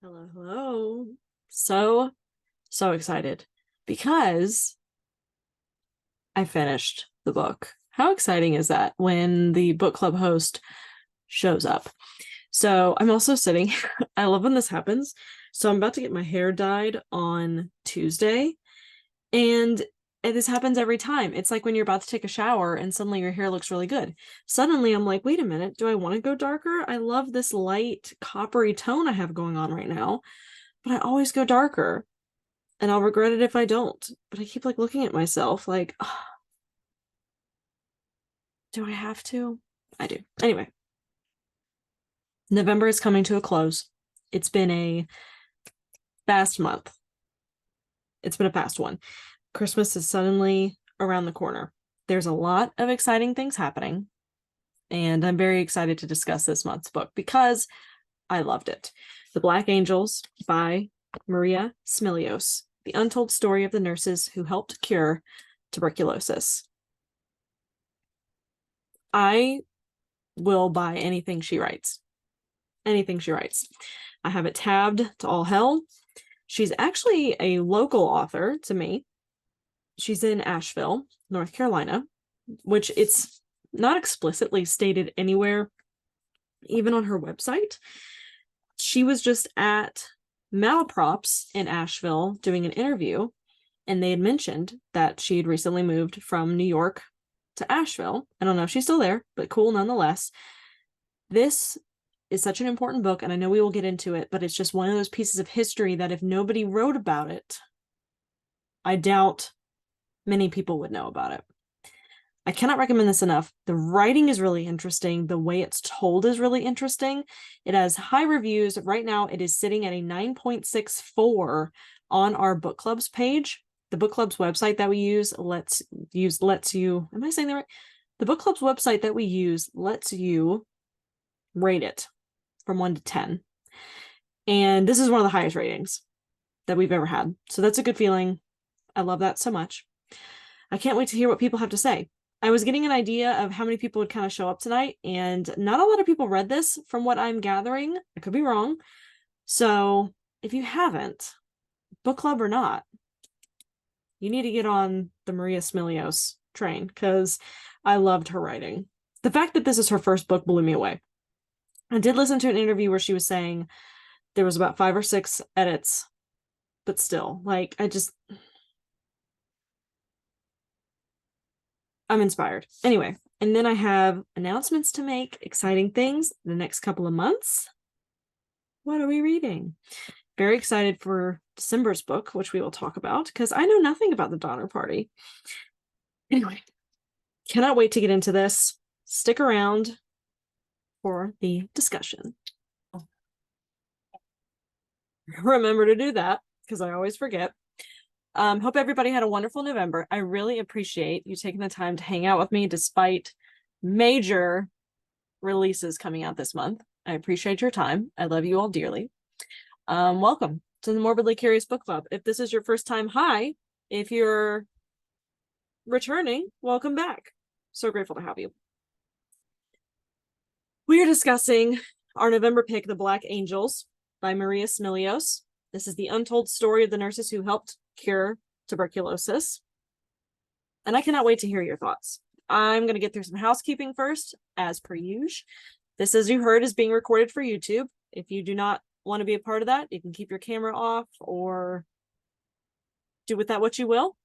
Hello, hello. So excited because I finished the book. How exciting is that when the book club host shows up? So I'm also sitting, I love when this happens. So I'm about to get my hair dyed on Tuesday, and this happens every time. It's like when you're about to take a shower and suddenly your hair looks really good. Suddenly I'm like, wait a minute, do I want to go darker? I love this light coppery tone I have going on right now, but I always go darker and I'll regret it if I don't. But I keep like looking at myself like, oh, do I have to? I do. Anyway, November is coming to a close. It's been a fast month. It's been a fast one. Christmas is suddenly around the corner. There's a lot of exciting things happening, and I'm very excited to discuss this month's book because I loved it. The Black Angels by Maria Smilios, the untold story of the nurses who helped cure tuberculosis. I will buy anything she writes. Anything she writes. I have it tabbed to all hell. She's actually a local author to me. She's in Asheville, North Carolina, which it's not explicitly stated anywhere, even on her website. She was just at Malaprops in Asheville doing an interview, and they had mentioned that she had recently moved from New York to Asheville. I don't know if she's still there, but cool nonetheless. This is such an important book, and I know we will get into it, but it's just one of those pieces of history that if nobody wrote about it, I doubt many people would know about it. I cannot recommend this enough. The writing is really interesting. The way it's told is really interesting. It has high reviews. Right now, it is sitting at a 9.64 on our book clubs page. The book clubs website that we use lets you, am I saying that right? The book clubs website that we use lets you rate it from 1 to 10. And this is one of the highest ratings that we've ever had. So that's a good feeling. I love that so much. I can't wait to hear what people have to say. I was getting an idea of how many people would kind of show up tonight, and not a lot of people read this from what I'm gathering. I could be wrong. So if you haven't, book club or not, you need to get on the Maria Smilios train because I loved her writing. The fact that this is her first book blew me away. I did listen to an interview where she was saying there was about 5 or 6 edits, but still, like, I'm inspired. Anyway, and then I have announcements to make, exciting things the next couple of months. What are we reading? Very excited for December's book, which we will talk about, because I know nothing about the Donner Party. Anyway, cannot wait to get into this. Stick around for the discussion. Remember to do that, because I always forget. Hope everybody had a wonderful November. I really appreciate you taking the time to hang out with me despite major releases coming out this month. I appreciate your time. I love you all dearly. Welcome to the Morbidly Curious Book Club. If this is your first time, hi. If you're returning, welcome back. So grateful to have you. We are discussing our November pick, The Black Angels by Maria Smilios. This is the untold story of the nurses who helped cure tuberculosis. And I cannot wait to hear your thoughts. I'm going to get through some housekeeping first, as per usual. This, as you heard, is being recorded for YouTube. If you do not want to be a part of that, you can keep your camera off or do with that what you will.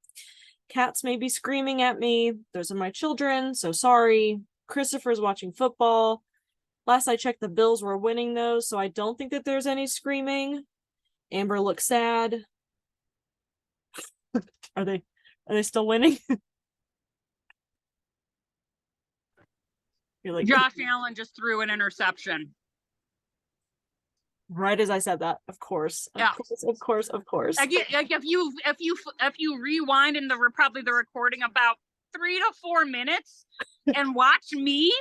Cats may be screaming at me. Those are my children, so sorry. Christopher's watching football. Last I checked, the Bills were winning those, so I don't think that there's any screaming. Amber looks sad. Are they still winning? You're like, Josh Allen just threw an interception. Right as I said that, of course. Yeah. Of course. Like if you rewind in probably the recording about 3 to 4 minutes and watch me,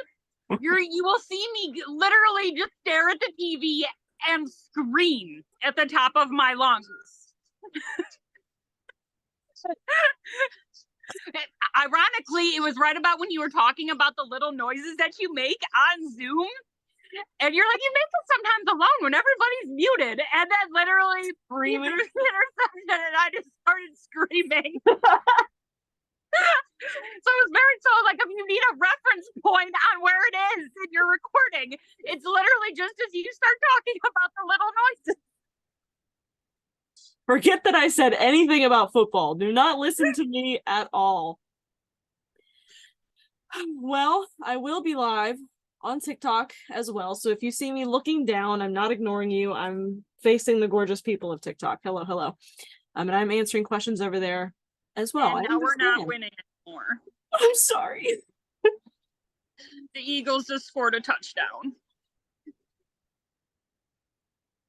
you will see me literally just stare at the TV and scream at the top of my lungs. Ironically, it was right about when you were talking about the little noises that you make on Zoom And you're like, you make it sometimes alone when everybody's muted. And then literally 3 minutes later, and I just started screaming. So it was very so like if you need a reference point on where it is in your recording, it's literally just as you start talking about the little noises. Forget that I said anything about football. Do not listen to me at all. Well, I will be live on TikTok as well. So if you see me looking down, I'm not ignoring you. I'm facing the gorgeous people of TikTok. Hello, hello. And I'm answering questions over there as well. And now we're not winning anymore. I'm sorry. The Eagles just scored a touchdown.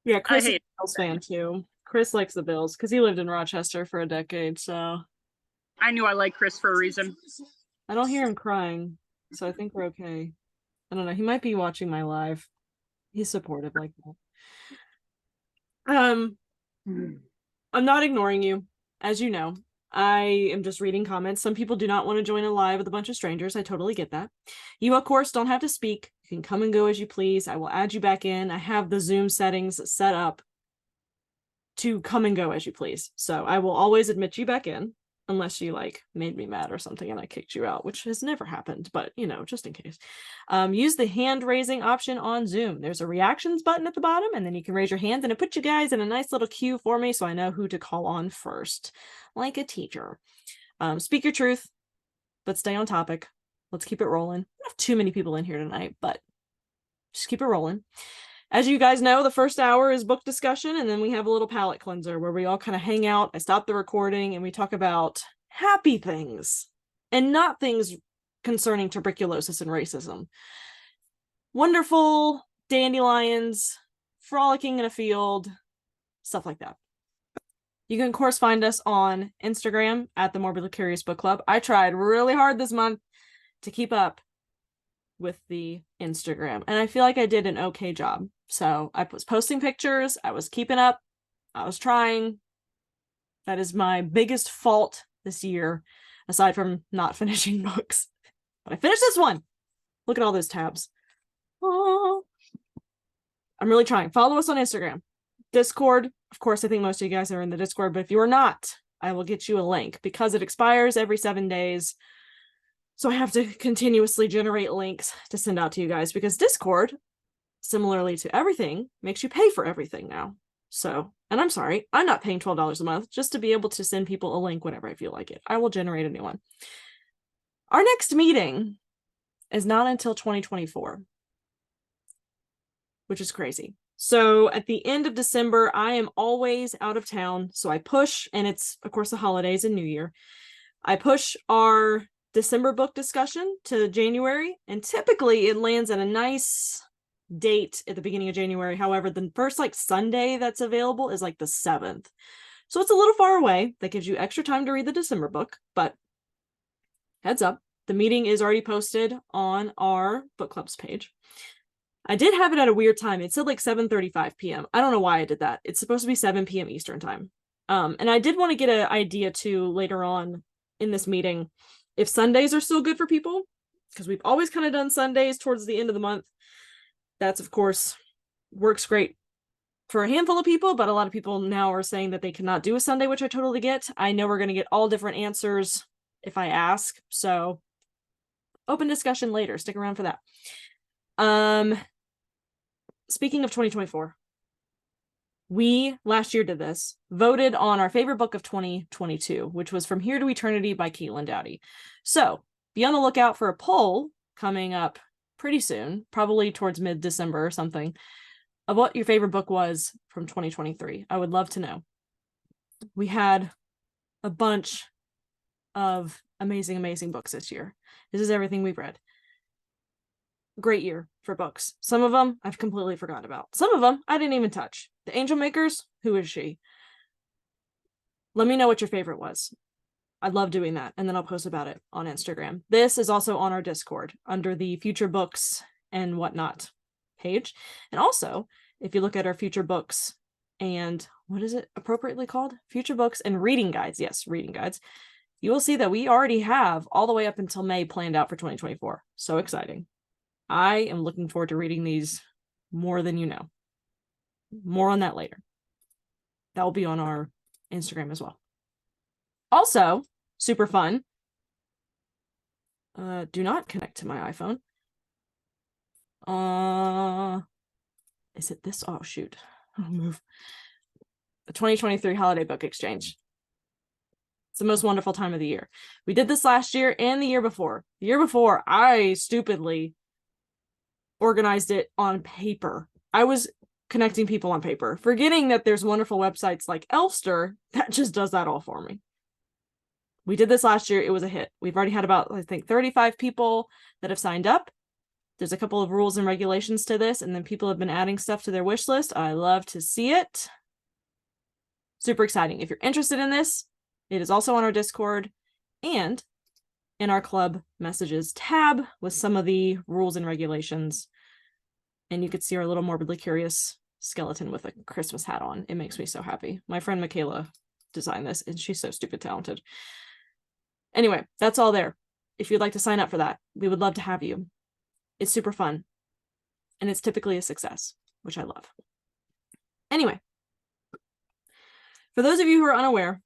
Yeah, Chris is a Bills fan too. Chris likes the Bills because he lived in Rochester for a decade, so. I knew I liked Chris for a reason. I don't hear him crying, so I think we're okay. I don't know. He might be watching my live. He's supportive like that. I'm not ignoring you, as you know. I am just reading comments. Some people do not want to join a live with a bunch of strangers. I totally get that. You, of course, don't have to speak. You can come and go as you please. I will add you back in. I have the Zoom settings set up to come and go as you please. So I will always admit you back in, unless you like made me mad or something and I kicked you out, which has never happened, but you know, just in case. Use the hand raising option on Zoom. There's a reactions button at the bottom, and then you can raise your hands, and it puts you guys in a nice little queue for me so I know who to call on first, like a teacher. Speak your truth, but stay on topic. Let's keep it rolling. I don't have too many people in here tonight, but just keep it rolling. As you guys know, the first hour is book discussion, and then we have a little palate cleanser where we all kind of hang out. I stop the recording, and we talk about happy things and not things concerning tuberculosis and racism. Wonderful dandelions, frolicking in a field, stuff like that. You can, of course, find us on Instagram at the Morbidly Curious Book Club. I tried really hard this month to keep up with the Instagram, and I feel like I did an okay job. So I was posting pictures, I was keeping up, I was trying. That is my biggest fault this year, aside from not finishing books. But I finished this one. Look at all those tabs. Oh, I'm really trying. Follow us on Instagram. Discord, of course, I think most of you guys are in the Discord, but if you are not, I will get you a link because it expires every 7 days. So I have to continuously generate links to send out to you guys because Discord, similarly to everything, makes you pay for everything now. So, and I'm sorry, I'm not paying $12 a month just to be able to send people a link whenever I feel like it. I will generate a new one. Our next meeting is not until 2024, which is crazy. So at the end of December, I am always out of town. So I push, and it's, of course, the holidays and New Year. I push our December book discussion to January, and typically it lands at a nice date at the beginning of January. However, the first like Sunday that's available is like the 7th. So it's a little far away. That gives you extra time to read the December book, but heads up, the meeting is already posted on our book clubs page. I did have it at a weird time. It said like 7:35 p.m. I don't know why I did that. It's supposed to be 7 p.m. Eastern time. And I did want to get an idea too later on in this meeting if Sundays are still good for people, because we've always kind of done Sundays towards the end of the month. That's, of course, works great for a handful of people, but a lot of people now are saying that they cannot do a Sunday, which I totally get. I know we're going to get all different answers if I ask, so open discussion later. Stick around for that. Speaking of 2024, we last year did this, voted on our favorite book of 2022, which was From Here to Eternity by Caitlin Doughty. So be on the lookout for a poll coming up pretty soon, probably towards mid-December or something, of what your favorite book was from 2023. I would love to know. We had a bunch of amazing, amazing books this year. This is everything we've read. Great year for books. Some of them I've completely forgotten about. Some of them I didn't even touch. The Angel Makers, who is she? Let me know what your favorite was. I love doing that, and then I'll post about it on Instagram. This is also on our Discord under the future books and whatnot page. And also, if you look at our future books and what is it appropriately called? Future books and reading guides. Yes, reading guides. You will see that we already have all the way up until May planned out for 2024. So exciting. I am looking forward to reading these more than you know. More on that later. That will be on our Instagram as well. Also, super fun. Do not connect to my iPhone. Is it this? Oh, shoot. I'll move. The 2023 Holiday Book Exchange. It's the most wonderful time of the year. We did this last year and the year before. The year before, I stupidly organized it on paper. I was connecting people on paper, forgetting that there's wonderful websites like Elfster that just does that all for me. We did this last year. It was a hit. We've already had about, I think, 35 people that have signed up. There's a couple of rules and regulations to this, and then people have been adding stuff to their wish list. I love to see it. Super exciting. If you're interested in this, it is also on our Discord and in our club messages tab with some of the rules and regulations. And you could see our little Morbidly Curious skeleton with a Christmas hat on. It makes me so happy. My friend Michaela designed this, and she's so stupid talented. Anyway, that's all there. If you'd like to sign up for that, we would love to have you. It's super fun. And it's typically a success, which I love. Anyway, for those of you who are unaware,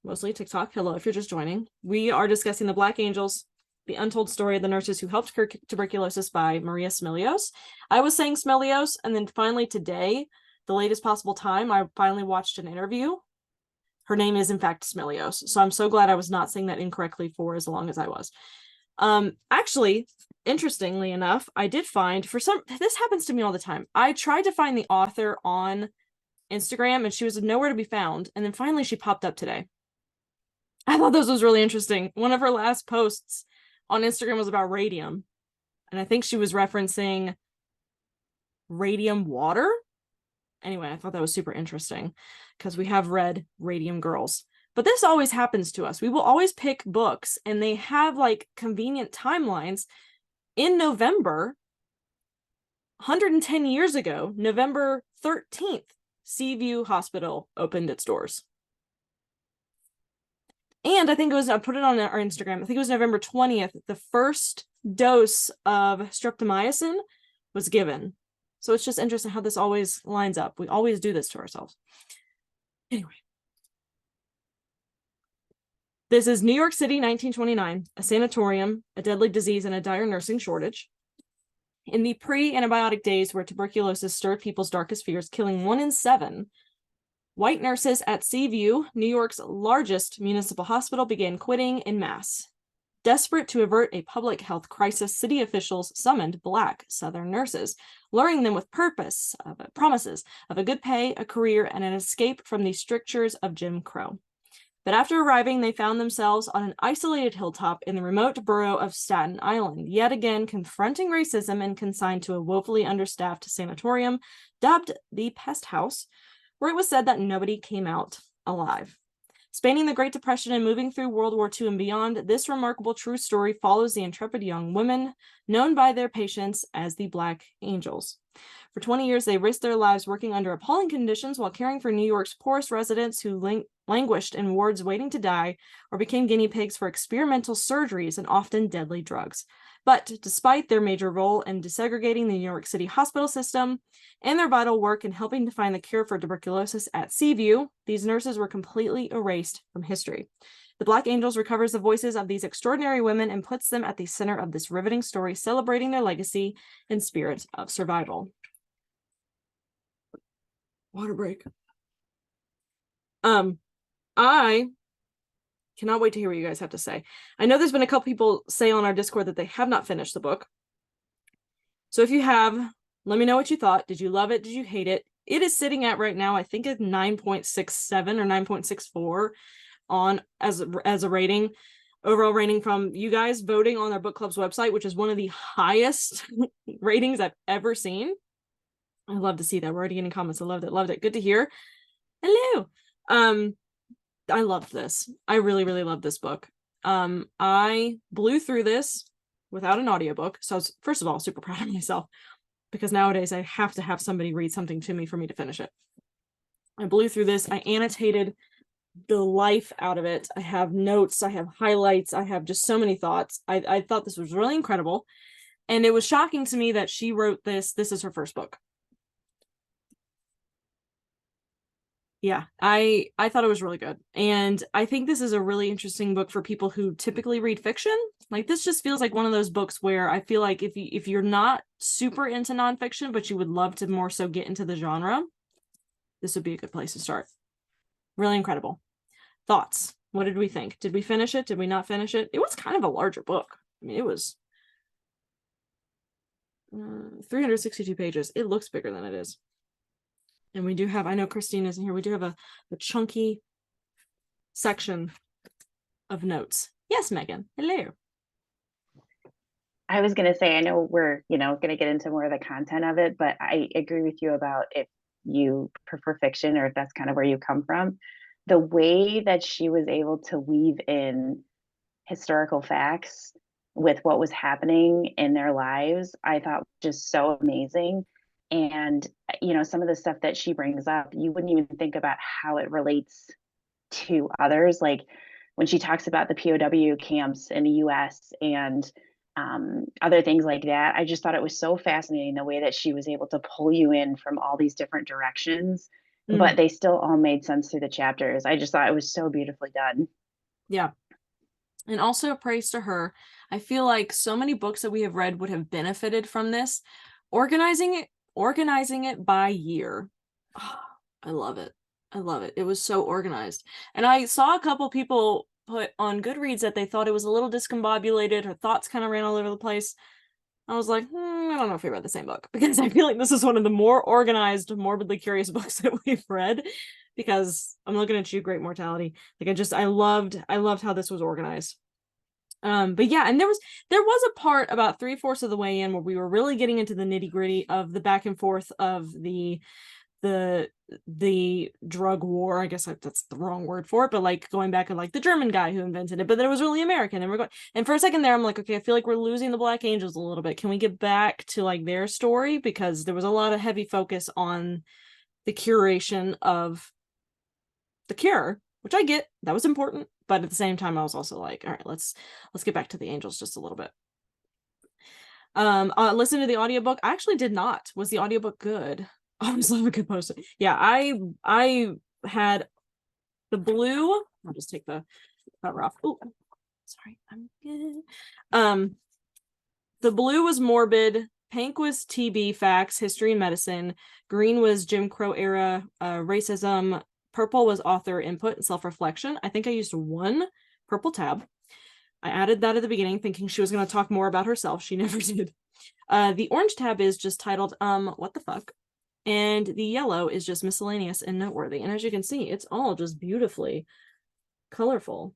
mostly TikTok, hello if you're just joining, we are discussing The Black Angels, the untold story of the nurses who helped cure tuberculosis by Maria Smilios. I was saying Smilios, and then finally today, the latest possible time, I finally watched an interview. Her name is in fact Smilios, so I'm so glad I was not saying that incorrectly for as long as I was. Actually, interestingly enough, I did find, this happens to me all the time. I tried to find the author on Instagram and she was nowhere to be found, and then finally she popped up today. I thought this was really interesting. One of her last posts on Instagram was about radium, and I think she was referencing radium water. Anyway, I thought that was super interesting because we have read Radium Girls. But this always happens to us. We will always pick books and they have like convenient timelines. In November, 110 years ago, November 13th, Seaview Hospital opened its doors. And I think it was, I put it on our Instagram, I think it was November 20th, the first dose of streptomycin was given. So it's just interesting how this always lines up. We always do this to ourselves. Anyway. This is New York City, 1929, a sanatorium, a deadly disease, and a dire nursing shortage. In the pre-antibiotic days where tuberculosis stirred people's darkest fears, killing 1 in 7, white nurses at Seaview, New York's largest municipal hospital, began quitting en masse. Desperate to avert a public health crisis, city officials summoned Black Southern nurses, luring them with promises of a good pay, a career, and an escape from the strictures of Jim Crow. But after arriving, they found themselves on an isolated hilltop in the remote borough of Staten Island, yet again confronting racism and consigned to a woefully understaffed sanatorium dubbed the Pest House, where it was said that nobody came out alive. Spanning the Great Depression and moving through World War II and beyond, this remarkable true story follows the intrepid young women known by their patients as the Black Angels. For 20 years, they risked their lives working under appalling conditions while caring for New York's poorest residents who languished in wards waiting to die or became guinea pigs for experimental surgeries and often deadly drugs. But despite their major role in desegregating the New York City hospital system and their vital work in helping to find the cure for tuberculosis at Seaview, these nurses were completely erased from history. The Black Angels recovers the voices of these extraordinary women and puts them at the center of this riveting story, celebrating their legacy and spirit of survival. Water break. I cannot wait to hear what you guys have to say. I know there's been a couple people say on our Discord that they have not finished the book. So if you have, let me know what you thought. Did you love it? Did you hate it? It is sitting at right now, I think it's 9.67 or 9.64 on as a rating, overall rating from you guys voting on our book club's website, which is one of the highest ratings I've ever seen. I love to see that. We're already getting comments. I loved it. Loved it. Good to hear. Hello. I loved this. I really, really loved this book. I blew through this without an audiobook. So I was, first of all, super proud of myself because nowadays I have to have somebody read something to me for me to finish it. I blew through this. I annotated the life out of it. I have notes. I have highlights. I have just so many thoughts. I thought this was really incredible. And it was shocking to me that she wrote this. This is her first book. Yeah, I thought it was really good. And I think this is a really interesting book for people who typically read fiction. Like, this just feels like one of those books where I feel like if you're not super into nonfiction, but you would love to more so get into the genre, this would be a good place to start. Really incredible. Thoughts? What did we think? Did we finish it? Did we not finish it? It was kind of a larger book. I mean, it was 362 pages. It looks bigger than it is. And we do have, I know Christina's in here, we do have a chunky section of notes. Yes, Megan. Hello. I was going to say, I know we're, going to get into more of the content of it, but I agree with you about if you prefer fiction or if that's kind of where you come from. The way that she was able to weave in historical facts with what was happening in their lives, I thought just so amazing. And, some of the stuff that she brings up, you wouldn't even think about how it relates to others. Like when she talks about the POW camps in the US and other things like that, I just thought it was so fascinating the way that she was able to pull you in from all these different directions, but they still all made sense through the chapters. I just thought it was so beautifully done. Yeah. And also praise to her. I feel like so many books that we have read would have benefited from this. Organizing it by year. Oh, I love it. I love it. It was so organized. And I saw a couple people put on Goodreads that they thought it was a little discombobulated. Her thoughts kind of ran all over the place. I was like, I don't know if we read the same book, because I feel like this is one of the more organized, morbidly curious books that we've read, because I'm looking at you, Great Mortality. Like, I loved how this was organized. But yeah, and there was a part about 3/4 of the way in where we were really getting into the nitty-gritty of the back and forth of the drug war. I guess that's the wrong word for it, but like going back and like the German guy who invented it, but then it was really American, and we're going, and for a second there I'm like, okay, I feel like we're losing the Black Angels a little bit. Can we get back to like their story? Because there was a lot of heavy focus on the curation of the cure, which I get, that was important, but at the same time I was also like, all right, let's get back to the Angels just a little bit. Listen to the audiobook. I actually did not. Was the audiobook good? I always love a good poster. Yeah, I had the blue. I'll just take the cover off. Oh, sorry, I'm good. The blue was morbid, pink was TB, facts, history and medicine, green was Jim Crow era racism, purple was author input and self-reflection. I think I used one purple tab. I added that at the beginning thinking she was going to talk more about herself. She never did. The orange tab is just titled what the fuck, and the yellow is just miscellaneous and noteworthy. And as you can see, it's all just beautifully colorful.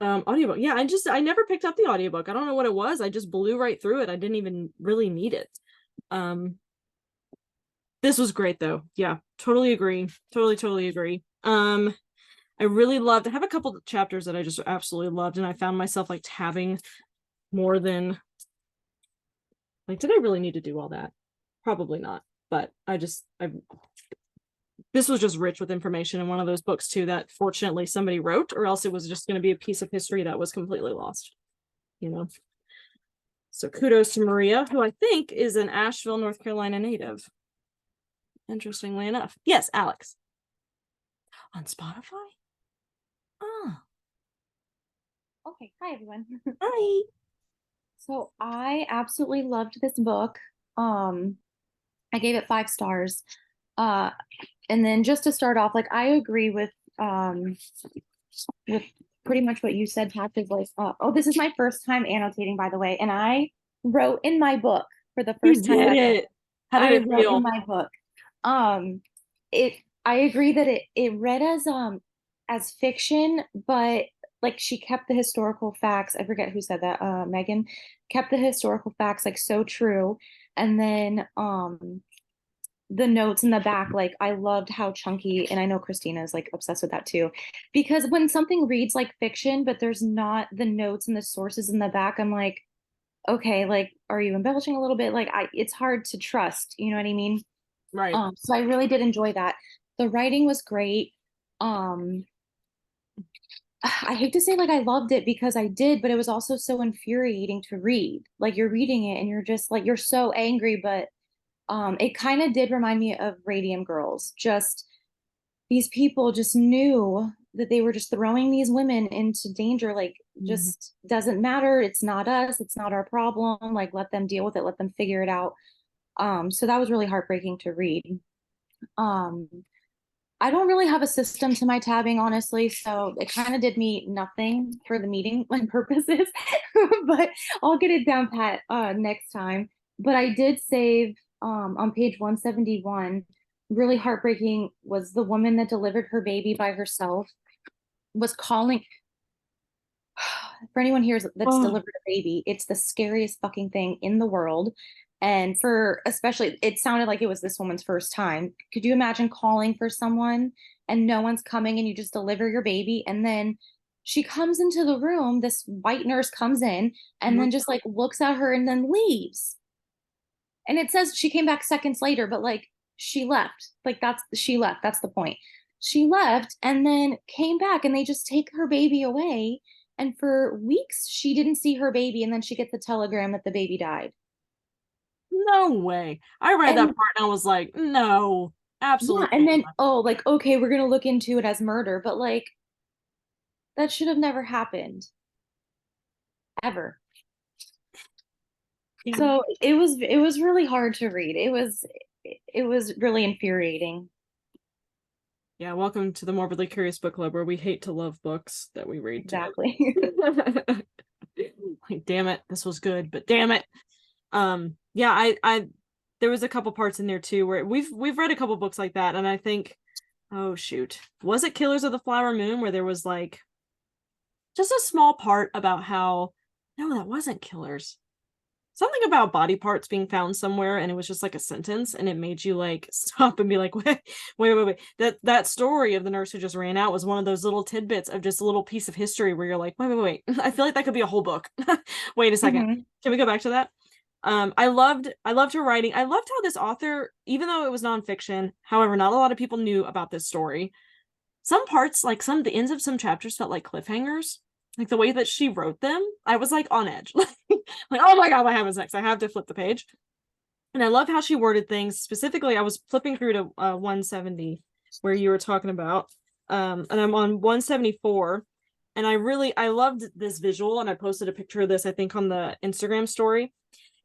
Audiobook. Yeah, I never picked up the audiobook. I don't know what it was. I just blew right through it. I didn't even really need it. This was great though. Yeah, totally agree. Totally agree. I really loved, I have a couple of chapters that I just absolutely loved, and I found myself like having more than, like, did I really need to do all that? Probably not, but this was just rich with information, and one of those books too that fortunately somebody wrote, or else it was just going to be a piece of history that was completely lost, So kudos to Maria, who I think is an Asheville, North Carolina native. Interestingly enough. Yes, Alex. On Spotify? Oh. Okay, hi everyone. Hi. So I absolutely loved this book. I gave it 5 stars. And then just to start off, like I agree with pretty much what you said, Pat, is like, oh, this is my first time annotating, by the way, and I wrote in my book for the first time. You did it. How did it feel? In my book. I agree that it read as fiction, but like she kept the historical facts. I forget who said that. Megan kept the historical facts like so true. And then the notes in the back, like I loved how chunky, and I know Christina is like obsessed with that too, because when something reads like fiction but there's not the notes and the sources in the back, I'm like, okay, like are you embellishing a little bit? Like it's hard to trust, you know what I mean? Right. So I really did enjoy that. The writing was great. I hate to say like I loved it because I did, but it was also so infuriating to read. Like you're reading it and you're just like you're so angry, but it kind of did remind me of Radium Girls. Just these people just knew that they were just throwing these women into danger. Like, Mhm. just doesn't matter. It's not us. It's not our problem. Like, let them deal with it. Let them figure it out. So that was really heartbreaking to read. Um, I don't really have a system to my tabbing, honestly. So it kind of did me nothing for the meeting and purposes, but I'll get it down pat next time. But I did save on page 171, really heartbreaking was the woman that delivered her baby by herself was calling for anyone here that's Oh, delivered a baby, it's the scariest fucking thing in the world. And for especially, it sounded like it was this woman's first time. Could you imagine calling for someone and no one's coming and you just deliver your baby? And then she comes into the room, this white nurse comes in and mhm. then just like looks at her and then leaves. And it says she came back seconds later, but like she left. Like she left. That's the point. She left and then came back and they just take her baby away. And for weeks, she didn't see her baby. And then she gets the telegram that the baby died. No way. I read that And part and I was like, no, yeah, absolutely and then, not. oh, like, okay, we're going to look into it as murder. But like, that should have never happened ever. Yeah. So it was really hard to read. It was really infuriating. Yeah, welcome to the Morbidly Curious Book Club, where we hate to love books that we read together. Exactly. Like, damn it, this was good, but damn it. Yeah, I there was a couple parts in there too where we've read a couple books like that, and I think, oh shoot, was it Killers of the Flower Moon where there was like just a small part about how, no, that wasn't Killers. Something about body parts being found somewhere, and it was just like a sentence, and it made you like stop and be like, wait. That story of the nurse who just ran out was one of those little tidbits of just a little piece of history where you're like, wait. I feel like that could be a whole book. Wait a second. Mhm. Can we go back to that? I loved her writing. I loved how this author, even though it was nonfiction, however, not a lot of people knew about this story. Some parts, like the ends of some chapters felt like cliffhangers. Like the way that she wrote them, I was like on edge. Like, oh my god, what happens next? I have to flip the page. And I love how she worded things. Specifically, I was flipping through to 170, where you were talking about. And I'm on 174. And I loved this visual, and I posted a picture of this, I think, on the Instagram story.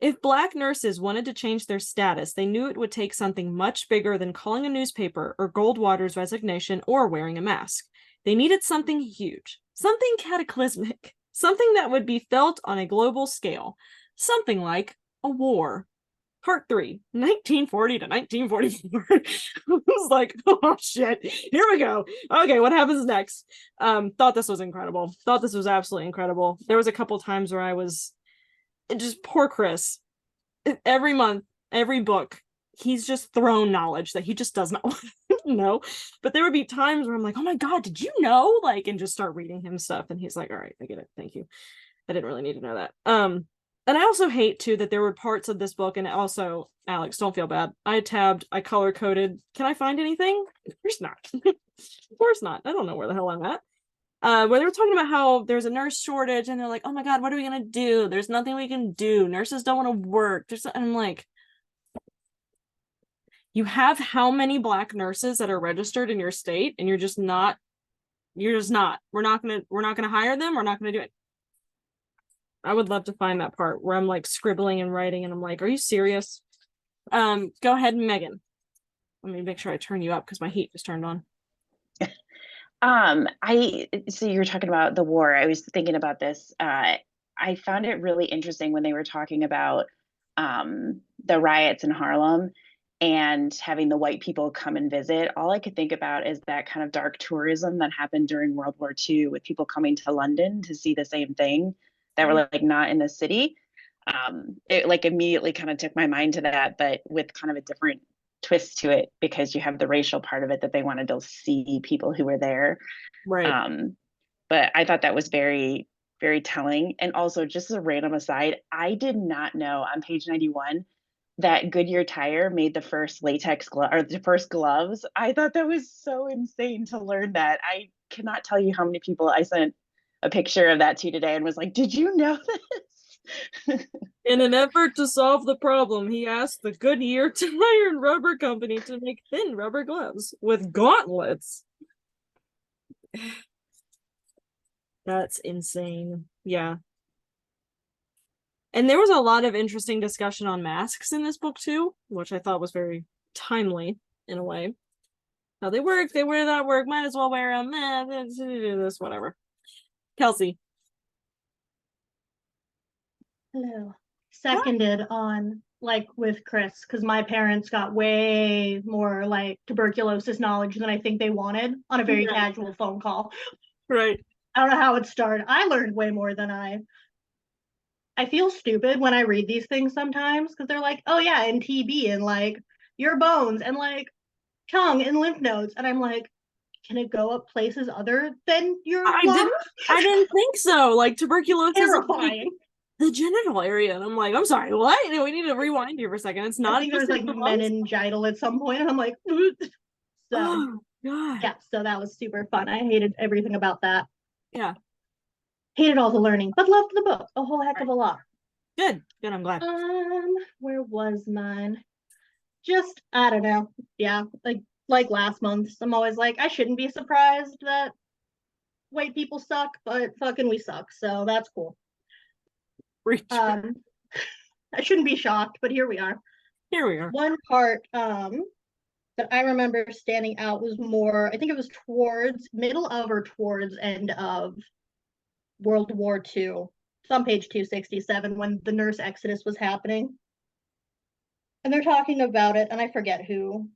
If Black nurses wanted to change their status, they knew it would take something much bigger than calling a newspaper or Goldwater's resignation or wearing a mask. They needed something huge, something cataclysmic, something that would be felt on a global scale, something like a war. Part 3, 1940 to 1944. I was like, oh shit, here we go. Okay, what happens next? Thought this was incredible. Thought this was absolutely incredible. There was a couple times where I was just poor Chris. Every month, every book, he's just thrown knowledge that he just does not know. But there would be times where I'm like, oh my god, did you know? Like, and just start reading him stuff, and he's like, all right, I get it, thank you. I didn't really need to know that. And I also hate too that there were parts of this book, and also, Alex, don't feel bad, I tabbed, I color coded. Can I find anything? Of course not. Of course not. I don't know where the hell I'm at. Where they were talking about how there's a nurse shortage, and they're like, oh my god, what are we gonna do? There's nothing we can do. Nurses don't want to work. And I'm like, you have how many Black nurses that are registered in your state, and you're just not. We're not gonna hire them. We're not gonna do it. I would love to find that part where I'm like scribbling and writing, and I'm like, are you serious? Go ahead, Megan. Let me make sure I turn you up because my heat just turned on. So you're talking about the war. I was thinking about this. I found it really interesting when they were talking about the riots in Harlem and having the white people come and visit. All I could think about is that kind of dark tourism that happened during World War II with people coming to London to see the same thing that were like not in the city. It like immediately kind of took my mind to that, but with kind of a different twist to it because you have the racial part of it that they wanted to see people who were there. Right. But I thought that was very, very telling. And also, just as a random aside, I did not know on page 91 that Goodyear tire made the first latex glove or the first gloves. I thought that was so insane to learn that. I cannot tell you how many people I sent a picture of that to today and was like, did you know this? In an effort to solve the problem, he asked the Goodyear Tire and Rubber Company to make thin rubber gloves with gauntlets. That's insane. Yeah. And there was a lot of interesting discussion on masks in this book too, which I thought was very timely in a way. How they work, they wear that work, might as well wear them. This, whatever. Kelsey. Hello. Seconded on like with Chris, because my parents got way more like tuberculosis knowledge than I think they wanted on a very casual phone call. Right. I don't know how it started. I learned way more than I feel stupid when I read these things sometimes because they're like, oh yeah, and TB and like your bones and like tongue and lymph nodes. And I'm like, can it go up places other than your lungs? I didn't think so. Like tuberculosis Terrifying. the genital area. And I'm like, I'm sorry, what? We need to rewind here for a second. It's not I think there's like meningital at some point, and I'm like, so oh god. yeah, so that was super fun. I hated everything about that. Yeah. Hated all the learning, but loved the book a whole heck of a lot. Good. I'm glad. Where was mine? Just I don't know. Yeah, like last month. I'm always like, I shouldn't be surprised that white people suck, but fucking we suck. So that's cool. I shouldn't be shocked, but here we are. One part that I remember standing out was more, I think it was towards middle of or towards end of World War II. It's on page 267 when the nurse exodus was happening. And they're talking about it, and I forget who.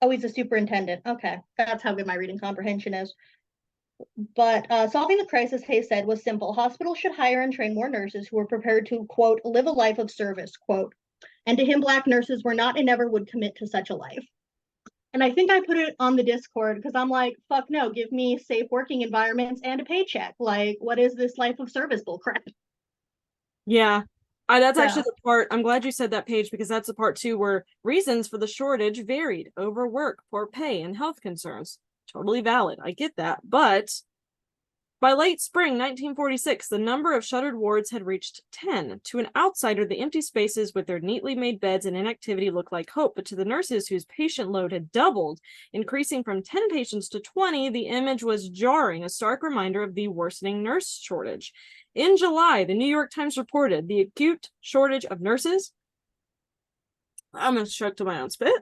Oh, he's a superintendent. Okay, that's how good my reading comprehension is. But solving the crisis, Hay said, was simple. Hospitals should hire and train more nurses who were prepared to, quote, live a life of service, quote. And to him, Black nurses were not and never would commit to such a life. And I think I put it on the Discord because I'm like, fuck no, give me safe working environments and a paycheck. Like, what is this life of service bullcrap? Yeah. That's actually the part, I'm glad you said that, Paige, because that's the part too where reasons for the shortage varied: overwork, poor pay, and health concerns. Totally valid. I get that. But by late spring 1946, the number of shuttered wards had reached 10. To an outsider, the empty spaces with their neatly made beds and inactivity looked like hope, but to the nurses whose patient load had doubled, increasing from 10 patients to 20, the image was jarring, a stark reminder of the worsening nurse shortage. In July, the New York Times reported the acute shortage of nurses. I'm going to choke to my own spit.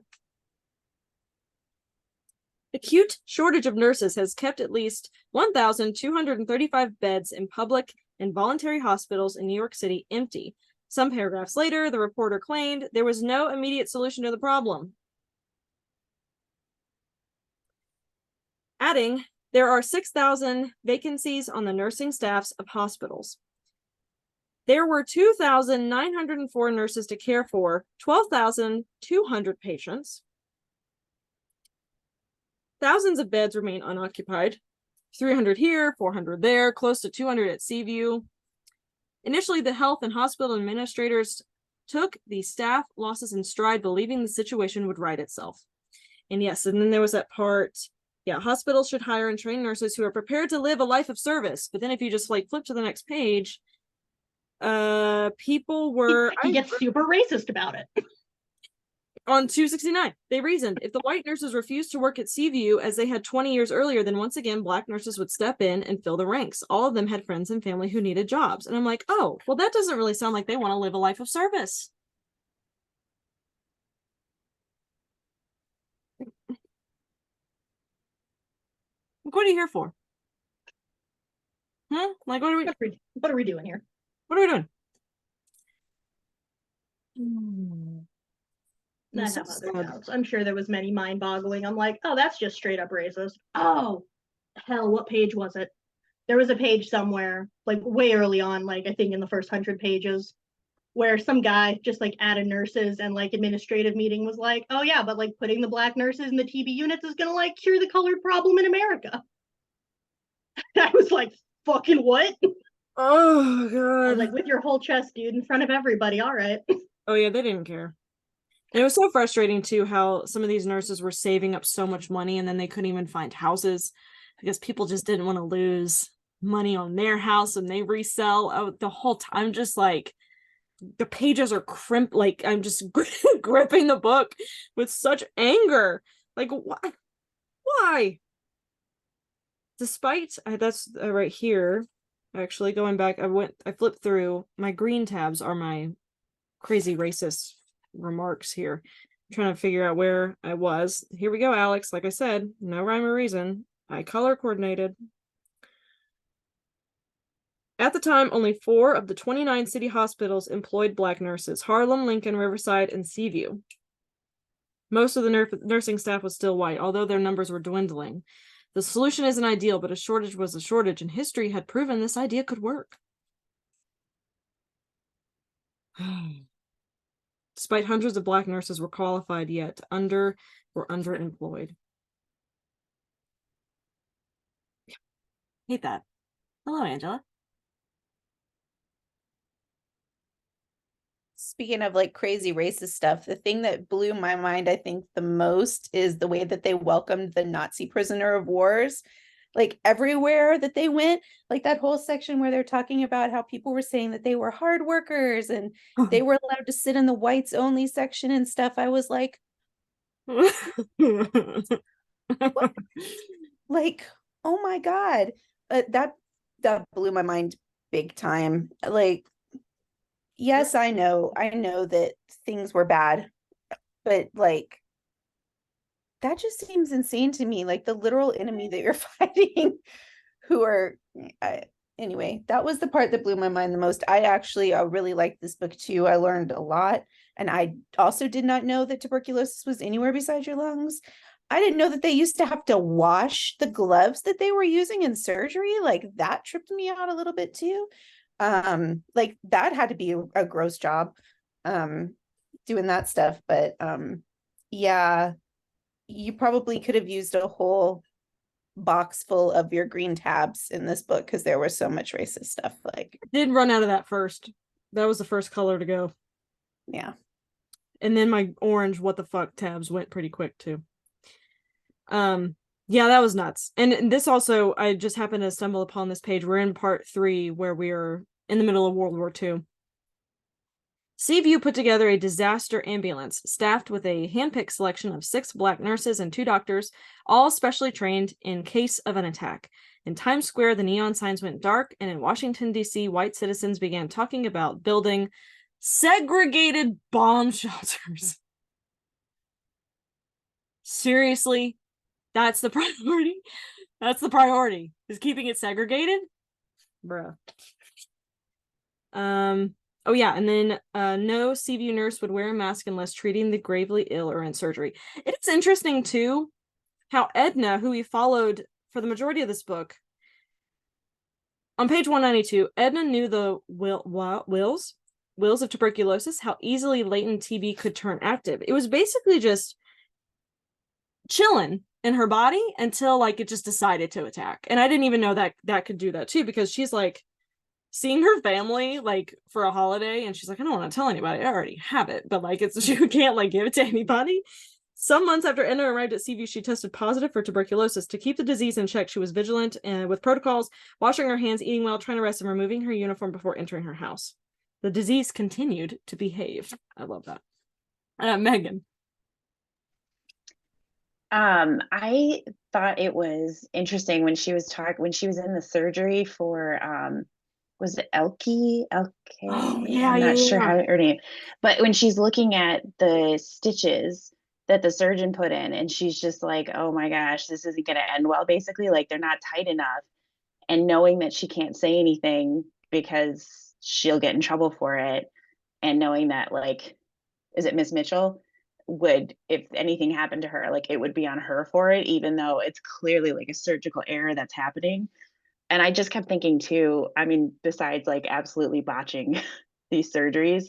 Acute shortage of nurses has kept at least 1,235 beds in public and voluntary hospitals in New York City empty. Some paragraphs later, the reporter claimed there was no immediate solution to the problem, adding, there are 6,000 vacancies on the nursing staffs of hospitals. There were 2,904 nurses to care for 12,200 patients. Thousands of beds remain unoccupied. 300 here, 400 there, close to 200 at Seaview. Initially, the health and hospital administrators took the staff losses in stride, believing the situation would right itself. And yes, and then there was that part, yeah, hospitals should hire and train nurses who are prepared to live a life of service. But then if you just like flip to the next page, people were... He gets super racist about it. On 269, they reasoned if the white nurses refused to work at Seaview as they had 20 years earlier, then once again, Black nurses would step in and fill the ranks. All of them had friends and family who needed jobs. And I'm like, oh, well, that doesn't really sound like they want to live a life of service. What are you here for? Huh? Like, what are we doing here? What are we doing? I have other notes. I'm sure there was many mind-boggling. I'm like, oh, that's just straight up racist. Oh, hell, what page was it? There was a page somewhere, like way early on, like I think in the first 100 pages, where some guy just like at a nurses and like administrative meeting was like, oh yeah, but like putting the Black nurses in the TB units is gonna like cure the colored problem in America. I was like, fucking what? Oh god. I was like, with your whole chest, dude, in front of everybody, all right. Oh yeah, they didn't care. And it was so frustrating too how some of these nurses were saving up so much money and then they couldn't even find houses because people just didn't want to lose money on their house when they resell. Oh, the whole time, just like the pages are crimped. Like I'm just gripping the book with such anger. Like why? Why? Despite that's right here. Actually, going back, I flipped through. My green tabs are my crazy racist remarks here. I'm trying to figure out where I was. Here we go, Alex. Like I said, no rhyme or reason. I color coordinated. At the time, only 4 of the 29 city hospitals employed Black nurses: Harlem, Lincoln, Riverside, and Seaview. Most of the nursing staff was still white, although their numbers were dwindling. The solution isn't ideal, but a shortage was a shortage, and history had proven this idea could work. Despite hundreds of Black nurses were qualified, yet were underemployed. Hate that. Hello, Angela. Speaking of like crazy racist stuff, the thing that blew my mind, I think, the most is the way that they welcomed the Nazi prisoner of wars. Like everywhere that they went, like that whole section where they're talking about how people were saying that they were hard workers and they were allowed to sit in the whites only section and stuff. I was like, what? Like, oh my God. That blew my mind big time. Like, yes, I know that things were bad, but like that just seems insane to me. Like the literal enemy that you're fighting, who are anyway, that was the part that blew my mind the most. I actually really liked this book too. I learned a lot, and I also did not know that tuberculosis was anywhere besides your lungs. I didn't know that they used to have to wash the gloves that they were using in surgery. Like that tripped me out a little bit too. Like that had to be a gross job doing that stuff, but yeah, you probably could have used a whole box full of your green tabs in this book because there was so much racist stuff. Like did run out of that first. That was the first color to go. Yeah. And then my orange what the fuck tabs went pretty quick too. Yeah, that was nuts. And this also, I just happened to stumble upon this page. We're in part 3 where we're in the middle of World War II. Seaview put together a disaster ambulance staffed with a handpicked selection of 6 Black nurses and 2 doctors, all specially trained in case of an attack. In Times Square, the neon signs went dark, and in Washington, D.C., white citizens began talking about building segregated bomb shelters. Seriously? That's the priority? That's the priority, is keeping it segregated? Bruh. Oh yeah, and then no Seaview nurse would wear a mask unless treating the gravely ill or in surgery. It's interesting too how Edna, who we followed for the majority of this book, on page 192, Edna knew the wills of tuberculosis, how easily latent TB could turn active. It was basically just chilling in her body until like it just decided to attack. And I didn't even know that could do that too, because she's like seeing her family like for a holiday and she's like, I don't want to tell anybody, I already have it, but like it's she can't like give it to anybody. Some months after Edna arrived at Seaview, she tested positive for tuberculosis. To keep the disease in check, she was vigilant with protocols, washing her hands, eating well, trying to rest, and removing her uniform before entering her house. The disease continued to behave. I love that. Megan. I thought it was interesting when she was in the surgery for was it Elke? Oh, yeah, I'm not sure yeah. how her name, but when she's looking at the stitches that the surgeon put in, and she's just like, oh my gosh, this isn't gonna end well, basically, like they're not tight enough. And knowing that she can't say anything because she'll get in trouble for it, and knowing that, like, is it Miss Mitchell, would, if anything happened to her, like it would be on her for it, even though it's clearly like a surgical error that's happening. And I just kept thinking too, I mean, besides like absolutely botching these surgeries,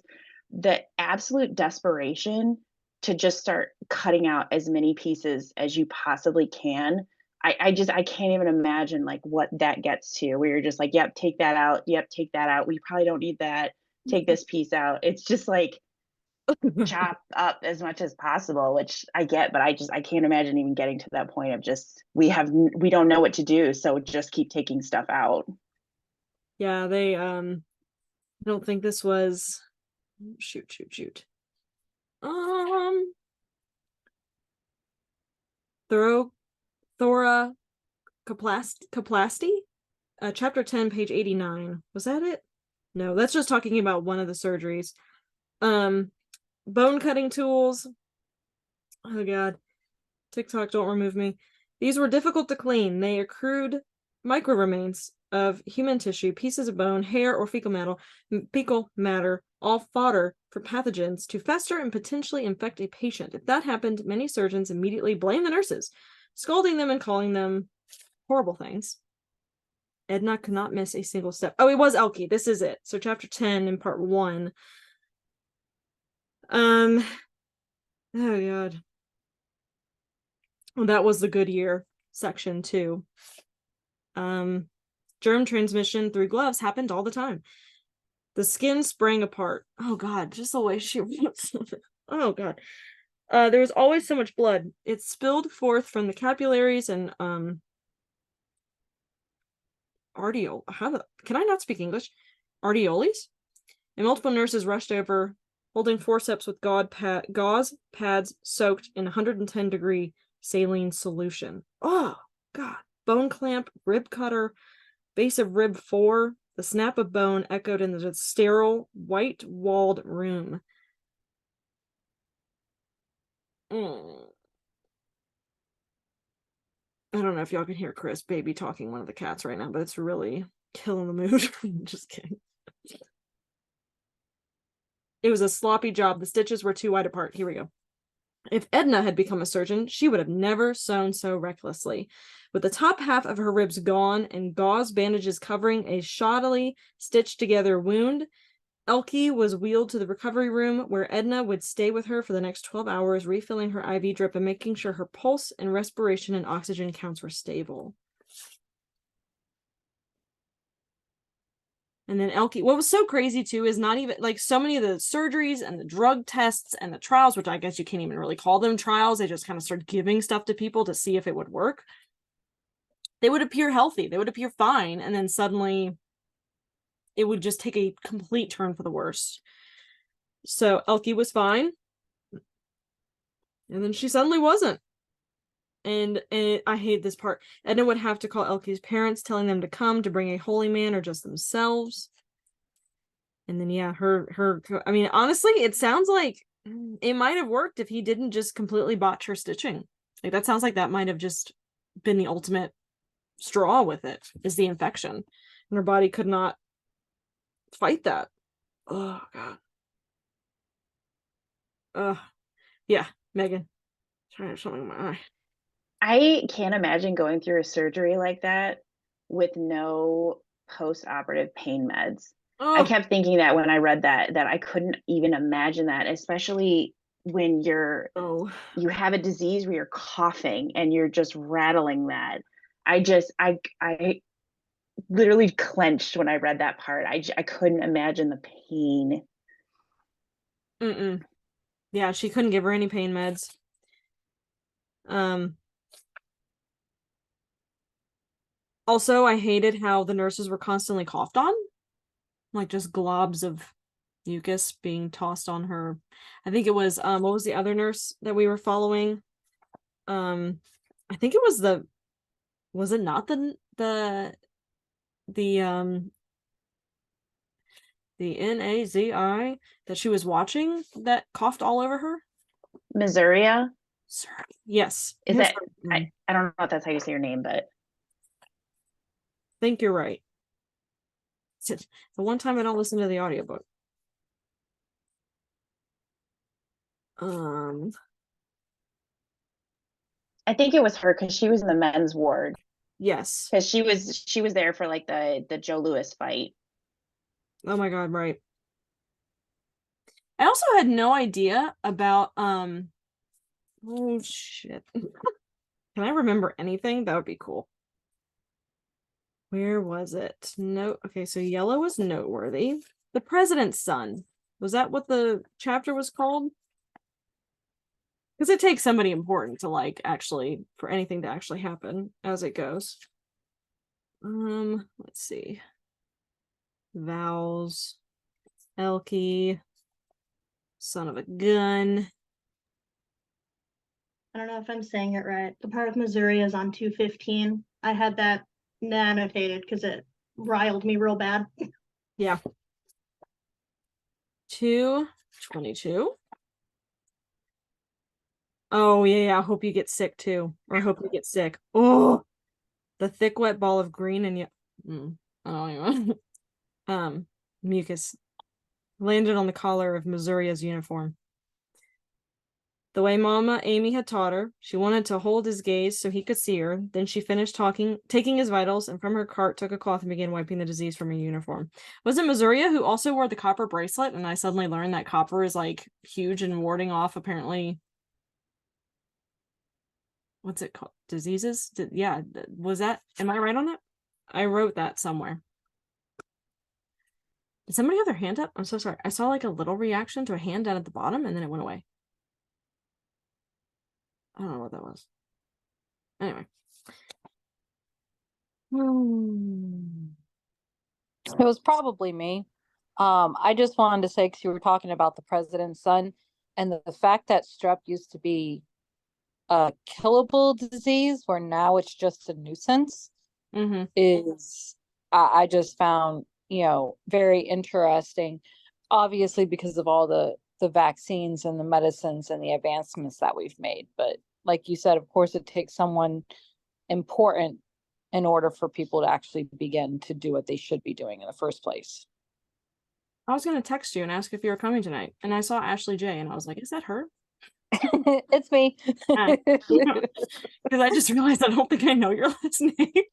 the absolute desperation to just start cutting out as many pieces as you possibly can. I can't even imagine like what that gets to, where you're just like, yep, take that out. Yep, take that out. We probably don't need that. Take this piece out. It's just like, chop up as much as possible, which I get, but I can't imagine even getting to that point of just we don't know what to do, so just keep taking stuff out. Yeah, they I don't think this was shoot. Thora Kaplasty, chapter 10, page 89. Was that it? No, that's just talking about one of the surgeries. Bone cutting tools. Oh god. TikTok, don't remove me. These were difficult to clean. They accrued micro remains of human tissue, pieces of bone, hair, or fecal matter, all fodder for pathogens to fester and potentially infect a patient. If that happened, many surgeons immediately blamed the nurses, scolding them and calling them horrible things. Edna could not miss a single step. Oh, it was Elke. This is it. So chapter 10 in part 1. Oh god. Well, that was the good year section too. Germ transmission through gloves happened all the time. The skin sprang apart. Oh god, just the way she oh god. There was always so much blood. It spilled forth from the capillaries and can I not speak English? Arterioles? And multiple nurses rushed over, holding forceps with gauze pads soaked in 110-degree saline solution. Oh god. Bone clamp, rib cutter, base of rib 4. The snap of bone echoed in the sterile, white-walled room. I don't know if y'all can hear Chris baby talking one of the cats right now, but it's really killing the mood. Just kidding. It was a sloppy job. The stitches were too wide apart. Here we go. If Edna had become a surgeon, she would have never sewn so recklessly. With the top half of her ribs gone and gauze bandages covering a shoddily stitched together wound, Elke was wheeled to the recovery room where Edna would stay with her for the next 12 hours, refilling her IV drip and making sure her pulse and respiration and oxygen counts were stable. And then Elke, what was so crazy too is not even like so many of the surgeries and the drug tests and the trials, which I guess you can't even really call them trials. They just kind of started giving stuff to people to see if it would work. They would appear healthy. They would appear fine. And then suddenly it would just take a complete turn for the worst. So Elke was fine. And then she suddenly wasn't. And I hate this part. Edna would have to call Elke's parents, telling them to come to bring a holy man or just themselves. And then, yeah, I mean, honestly, it sounds like it might have worked if he didn't just completely botch her stitching. Like, that sounds like that might have just been the ultimate straw with it, is the infection. And her body could not fight that. Oh, God. Yeah, Megan. Trying to have something in my eye. I can't imagine going through a surgery like that with no post-operative pain meds. I kept thinking that when I read that I couldn't even imagine that, especially when you have a disease where you're coughing and you're just rattling that. I literally clenched when I read that part. I couldn't imagine the pain. Yeah, she couldn't give her any pain meds. Also, I hated how the nurses were constantly coughed on. Like just globs of mucus being tossed on her. I think it was what was the other nurse that we were following? I think it was was it not the NAZI that she was watching that coughed all over her? Missouri? Yes. Is that I don't know if that's how you say your name, but I think you're right. It's the one time I don't listen to the audiobook. I think it was her because she was in the men's ward. Yes. Because she was there for like the Joe Louis fight. Oh my god, right. I also had no idea about oh shit. Can I remember anything? That would be cool. Where was it? No, okay, so yellow is noteworthy. The president's son. Was that what the chapter was called? Because it takes somebody important to like actually for anything to actually happen as it goes. Let's see. Vows. Elkie. Son of a gun. I don't know if I'm saying it right. The part of Missouri is on 215. I had that annotated because it riled me real bad. Yeah. 222. Oh yeah, I hope you get sick too. Or I hope you get sick. Oh, the thick wet ball of green and I don't even mucus landed on the collar of Missouri's uniform. The way Mama Amy had taught her, she wanted to hold his gaze so he could see her. Then she finished taking his vitals, and from her cart took a cloth and began wiping the disease from her uniform. Was it Missouri who also wore the copper bracelet? And I suddenly learned that copper is like huge in warding off apparently. What's it called? Diseases? Yeah. Was that? Am I right on that? I wrote that somewhere. Did somebody have their hand up? I'm so sorry. I saw like a little reaction to a hand down at the bottom and then it went away. I don't know what that was. Anyway. It was probably me. I just wanted to say, because you were talking about the president's son, and the fact that strep used to be a killable disease, where now it's just a nuisance, is I just found, very interesting. Obviously, because of all the vaccines and the medicines and the advancements that we've made. But like you said, of course, it takes someone important in order for people to actually begin to do what they should be doing in the first place. I was going to text you and ask if you were coming tonight. And I saw Ashley J and I was like, is that her? It's me. Because I just realized I don't think I know your last name.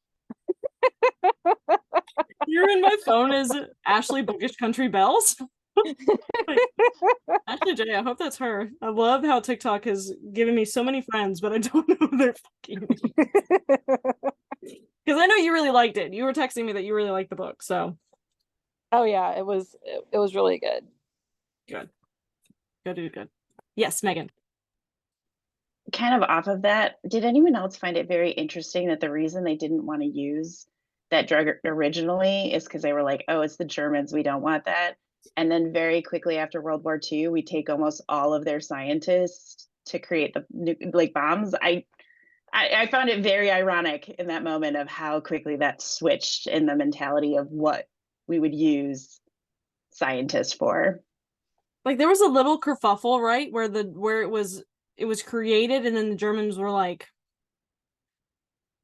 You're in my phone as Ashley Bookish Country Bells. Like, Ashley J, I hope that's her. I love how TikTok has given me so many friends, but I don't know who they're fucking. Because I know you really liked it. You were texting me that you really liked the book, so. Oh yeah, it was really good. Good. Yes, Megan. Kind of off of that, did anyone else find it very interesting that the reason they didn't want to use that drug originally is because they were like, oh, it's the Germans, we don't want that. And then very quickly after World War II, we take almost all of their scientists to create the bombs. I found it very ironic in that moment of how quickly that switched in the mentality of what we would use scientists for. Like there was a little kerfuffle, right? Where it was created and then the Germans were like,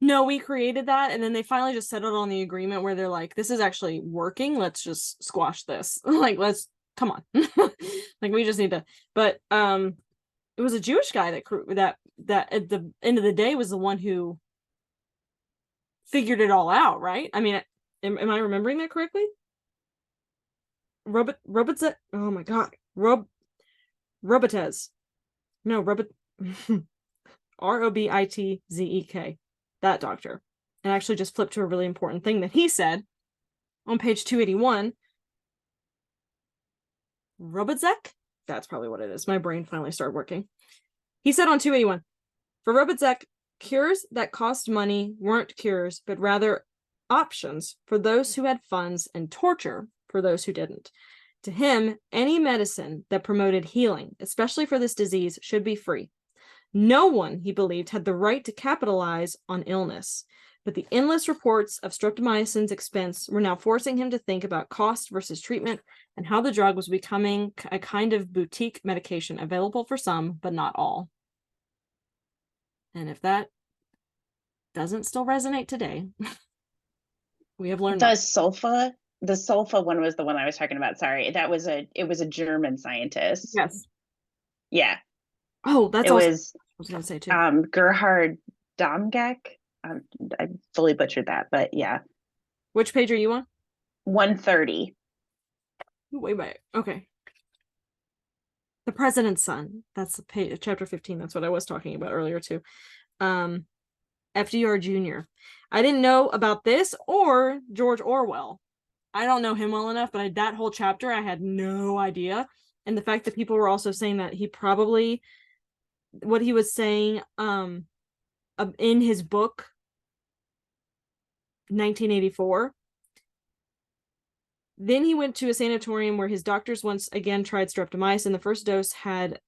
no, we created that. And then they finally just settled on the agreement where they're like, this is actually working. Let's just squash this. Like, come on. Like we just need to, but it was a Jewish guy that at the end of the day was the one who figured it all out, right? I mean, am I remembering that correctly? Robotez. Oh my god, Robotez. No, Robitzek. That doctor. And actually just flipped to a really important thing that he said on page 281. Robitzek? That's probably what it is. My brain finally started working. He said on 281, for Robitzek, cures that cost money weren't cures, but rather options for those who had funds and torture for those who didn't. To him, any medicine that promoted healing, especially for this disease, should be free. No one, he believed, had the right to capitalize on illness, but the endless reports of streptomycin's expense were now forcing him to think about cost versus treatment and how the drug was becoming a kind of boutique medication available for some, but not all. And if that doesn't still resonate today, we have learned the sulfa one was the one I was talking about. Sorry, it was a German scientist. Yes. Yeah. Oh, that's I was gonna say too. Gerhard Domgek. I fully butchered that, but yeah. Which page are you on? 130. Way back. Okay. The President's Son. That's the page, chapter 15. That's what I was talking about earlier too. FDR Jr. I didn't know about this or George Orwell. I don't know him well enough, but that whole chapter I had no idea. And the fact that people were also saying that he probably, what he was saying in his book 1984, then he went to a sanatorium where his doctors once again tried streptomycin. The first dose had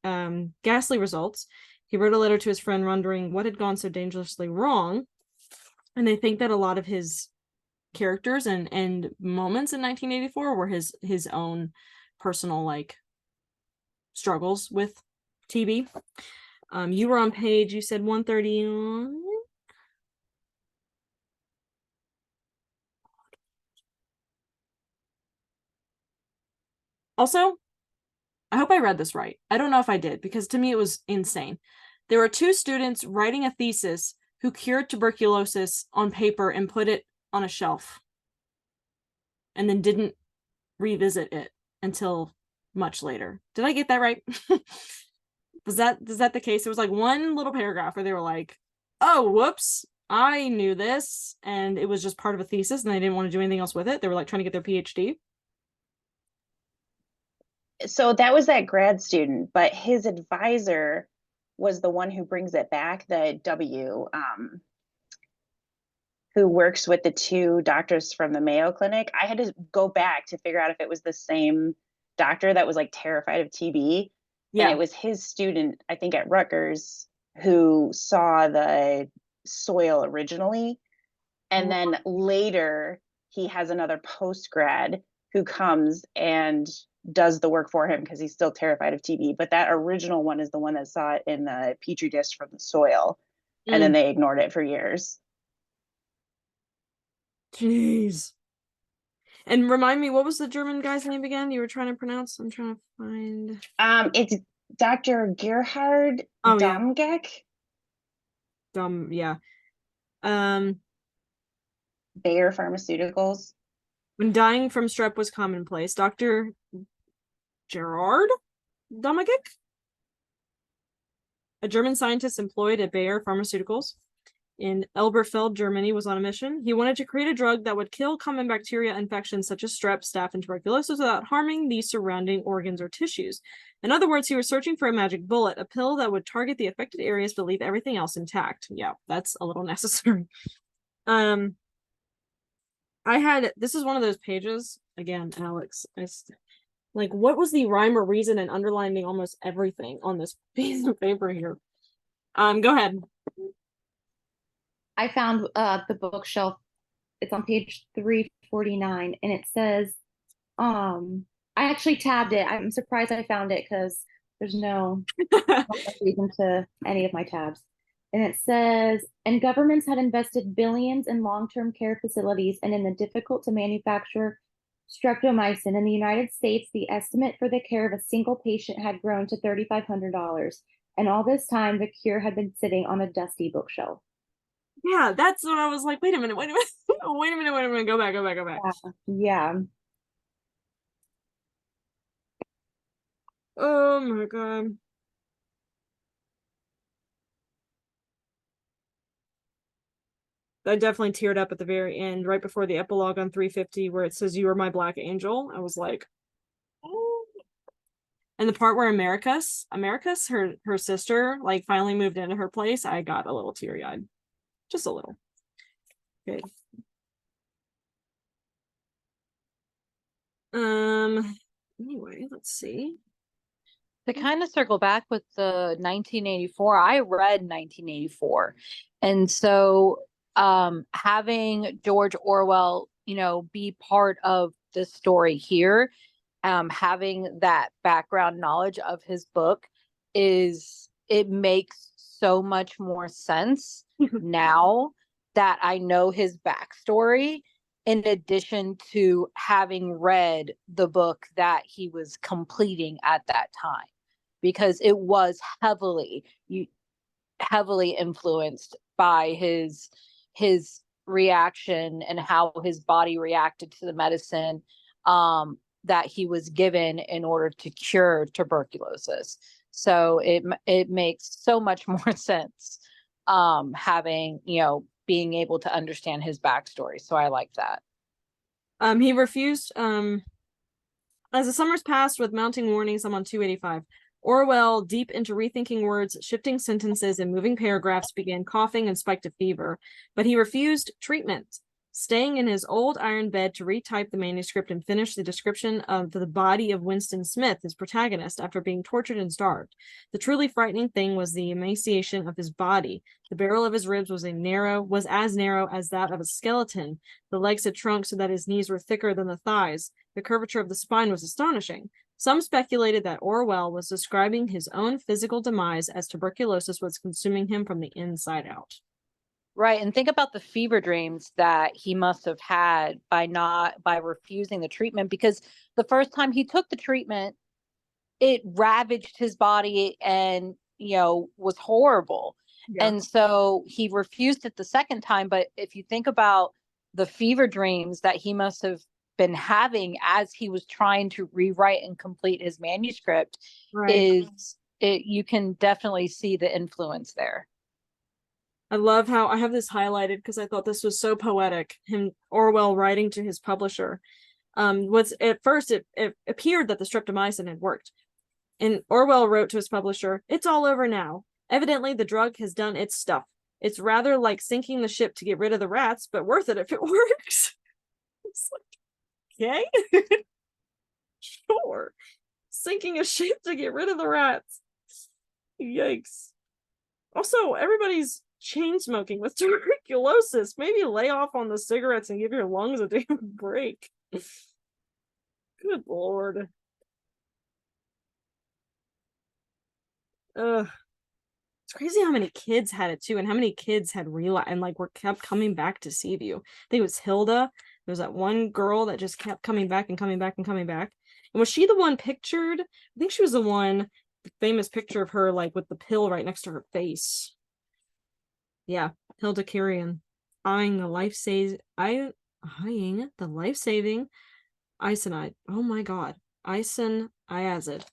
ghastly results. He wrote a letter to his friend wondering what had gone so dangerously wrong. And they think that a lot of his characters and moments in 1984 were his own personal like struggles with TB. You were on page, you said 130. Also, I hope I read this right. I don't know if I did, because to me it was insane. There were 2 students writing a thesis who cured tuberculosis on paper and put it on a shelf and then didn't revisit it until much later. Did I get that right? Is that the case? It was like one little paragraph where they were like, oh, whoops, I knew this, and it was just part of a thesis and they didn't want to do anything else with it. They were like trying to get their PhD. So that was that grad student, but his advisor was the one who brings it back, the W, who works with the 2 doctors from the Mayo Clinic. I had to go back to figure out if it was the same doctor that was like terrified of TB. Yeah. And it was his student, I think at Rutgers, who saw the soil originally. And then later he has another post grad who comes and does the work for him because he's still terrified of TB. But that original one is the one that saw it in the petri dish from the soil. And then they ignored it for years. Jeez. And remind me, what was the German guy's name again? You were trying to pronounce? I'm trying to find. It's Dr. Gerhard Domgeck. Yeah. Bayer Pharmaceuticals. When dying from strep was commonplace, Dr. Gerhard Domgeck, a German scientist employed at Bayer Pharmaceuticals in Elberfeld, Germany, was on a mission. He wanted to create a drug that would kill common bacteria infections such as strep, staph, and tuberculosis without harming the surrounding organs or tissues. In other words, he was searching for a magic bullet, a pill that would target the affected areas but leave everything else intact. Yeah, that's a little necessary. This is one of those pages, again, Alex, like, what was the rhyme or reason and underlining almost everything on this piece of paper here? Go ahead. I found the bookshelf. It's on page 349, and it says, I actually tabbed it. I'm surprised I found it because there's no reason to any of my tabs. And it says, and governments had invested billions in long-term care facilities and in the difficult to manufacture streptomycin. In the United States, the estimate for the care of a single patient had grown to $3,500. And all this time, the cure had been sitting on a dusty bookshelf. Yeah, that's what I was like, wait a minute, wait a minute, go back. Yeah. Oh my God. I definitely teared up at the very end, right before the epilogue on 350, where it says, "You are my black angel." I was like, oh. And the part where Americus, her sister, like finally moved into her place, I got a little teary-eyed. Just a little. Okay. Anyway, let's see. To kind of circle back with the 1984, I read 1984. And so having George Orwell, be part of this story here, having that background knowledge of his book it makes so much more sense now that I know his backstory, in addition to having read the book that he was completing at that time, because it was heavily influenced by his reaction and how his body reacted to the medicine that he was given in order to cure tuberculosis. So it makes so much more sense having, being able to understand his backstory. So I like that. He refused. As the summers passed with mounting warnings, I'm on 285. Orwell, deep into rethinking words, shifting sentences, and moving paragraphs, began coughing and spiked a fever, but he refused treatment, staying in his old iron bed to retype the manuscript and finish the description of the body of Winston Smith, his protagonist, after being tortured and starved. The truly frightening thing was the emaciation of his body. The barrel of his ribs was as narrow as that of a skeleton. The legs had shrunk so that his knees were thicker than the thighs. The curvature of the spine was astonishing. Some speculated that Orwell was describing his own physical demise as tuberculosis was consuming him from the inside out. Right. And think about the fever dreams that he must have had by refusing the treatment, because the first time he took the treatment, it ravaged his body and, was horrible. Yeah. And so he refused it the second time. But if you think about the fever dreams that he must have been having as he was trying to rewrite and complete his manuscript, you can definitely see the influence there. I love how I have this highlighted because I thought this was so poetic. Orwell writing to his publisher. Was at first it appeared that the streptomycin had worked. And Orwell wrote to his publisher, "It's all over now. Evidently the drug has done its stuff. It's rather like sinking the ship to get rid of the rats, but worth it if it works." It's like, okay. Sure. Sinking a ship to get rid of the rats. Yikes. Also, everybody's chain smoking with tuberculosis. Maybe lay off on the cigarettes and give your lungs a damn break. Good Lord. It's crazy how many kids had it too, and how many kids had realized and were kept coming back to Seaview. I think it was Hilda. There was that one girl that just kept coming back and coming back and coming back. And was she the one pictured? I think she was the one famous picture of her with the pill right next to her face. Yeah, Hilda Carrion eyeing the life-saving isonide. Oh my god, isoniazid.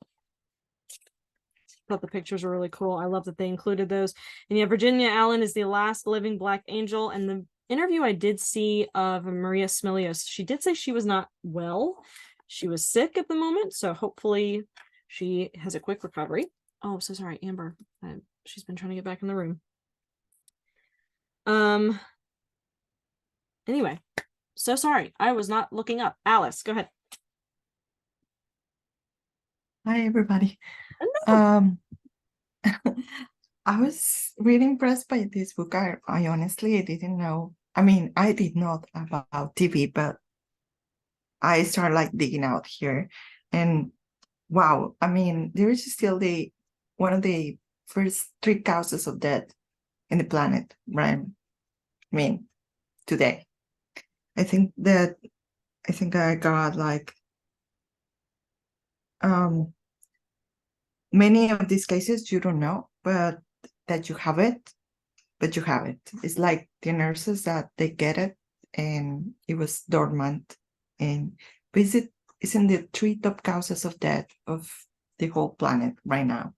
Thought the pictures were really cool. I love that they included those. And yeah, Virginia Allen is the last living Black angel. And the interview I did see of Maria Smilios, she did say she was not well. She was sick at the moment, so hopefully she has a quick recovery. Oh, so sorry, Amber. She's been trying to get back in the room. Anyway, so sorry. I was not looking up. Alice, go ahead. Hi, everybody. Hello. I was really impressed by this book. I honestly didn't know. I mean, I did not about TV, but I started digging out here, and wow, I mean, there is still one of the first 3 causes of death in the planet, right? I mean, today. I think I got many of these cases you don't know, but that you have it, but you have it. It's like the nurses that they get it and it was dormant. But it's in the 3 top causes of death of the whole planet right now.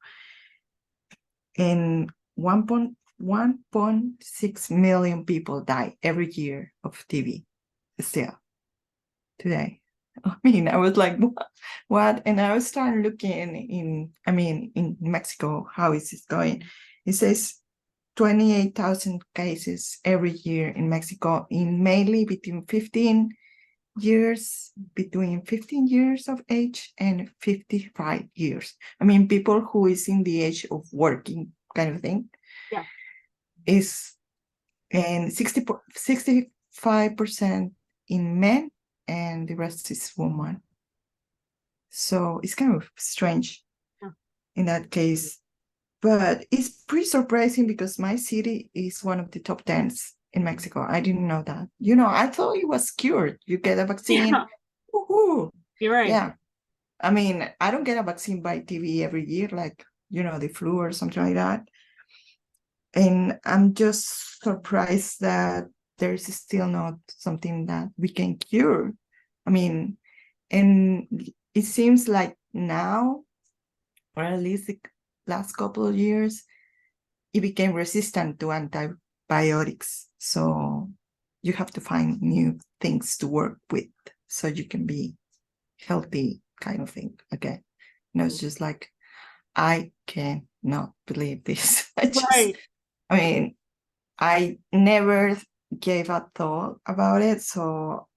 And 1.6 million people die every year of TB still today. I mean, I was like, what? And I was starting looking in Mexico, how is this going? It says 28,000 cases every year in Mexico, mainly between 15 years of age and 55 years. I mean, people who is in the age of working kind of thing. Yeah. And 65% in men and the rest is woman. So it's kind of strange in that case. But it's pretty surprising because my city is one of the top 10s in Mexico. I didn't know that. I thought it was cured. You get a vaccine. Yeah. Woohoo. You're right. Yeah. I mean, I don't get a vaccine by TV every year, the flu or something like that. And I'm just surprised that there's still not something that we can cure. I mean, and it seems like now, or at least the last couple of years, it became resistant to antibiotics. So you have to find new things to work with. so you can be healthy, kind of thing again. It's just like, I cannot believe this. Right. I mean, I never gave a thought about it. So,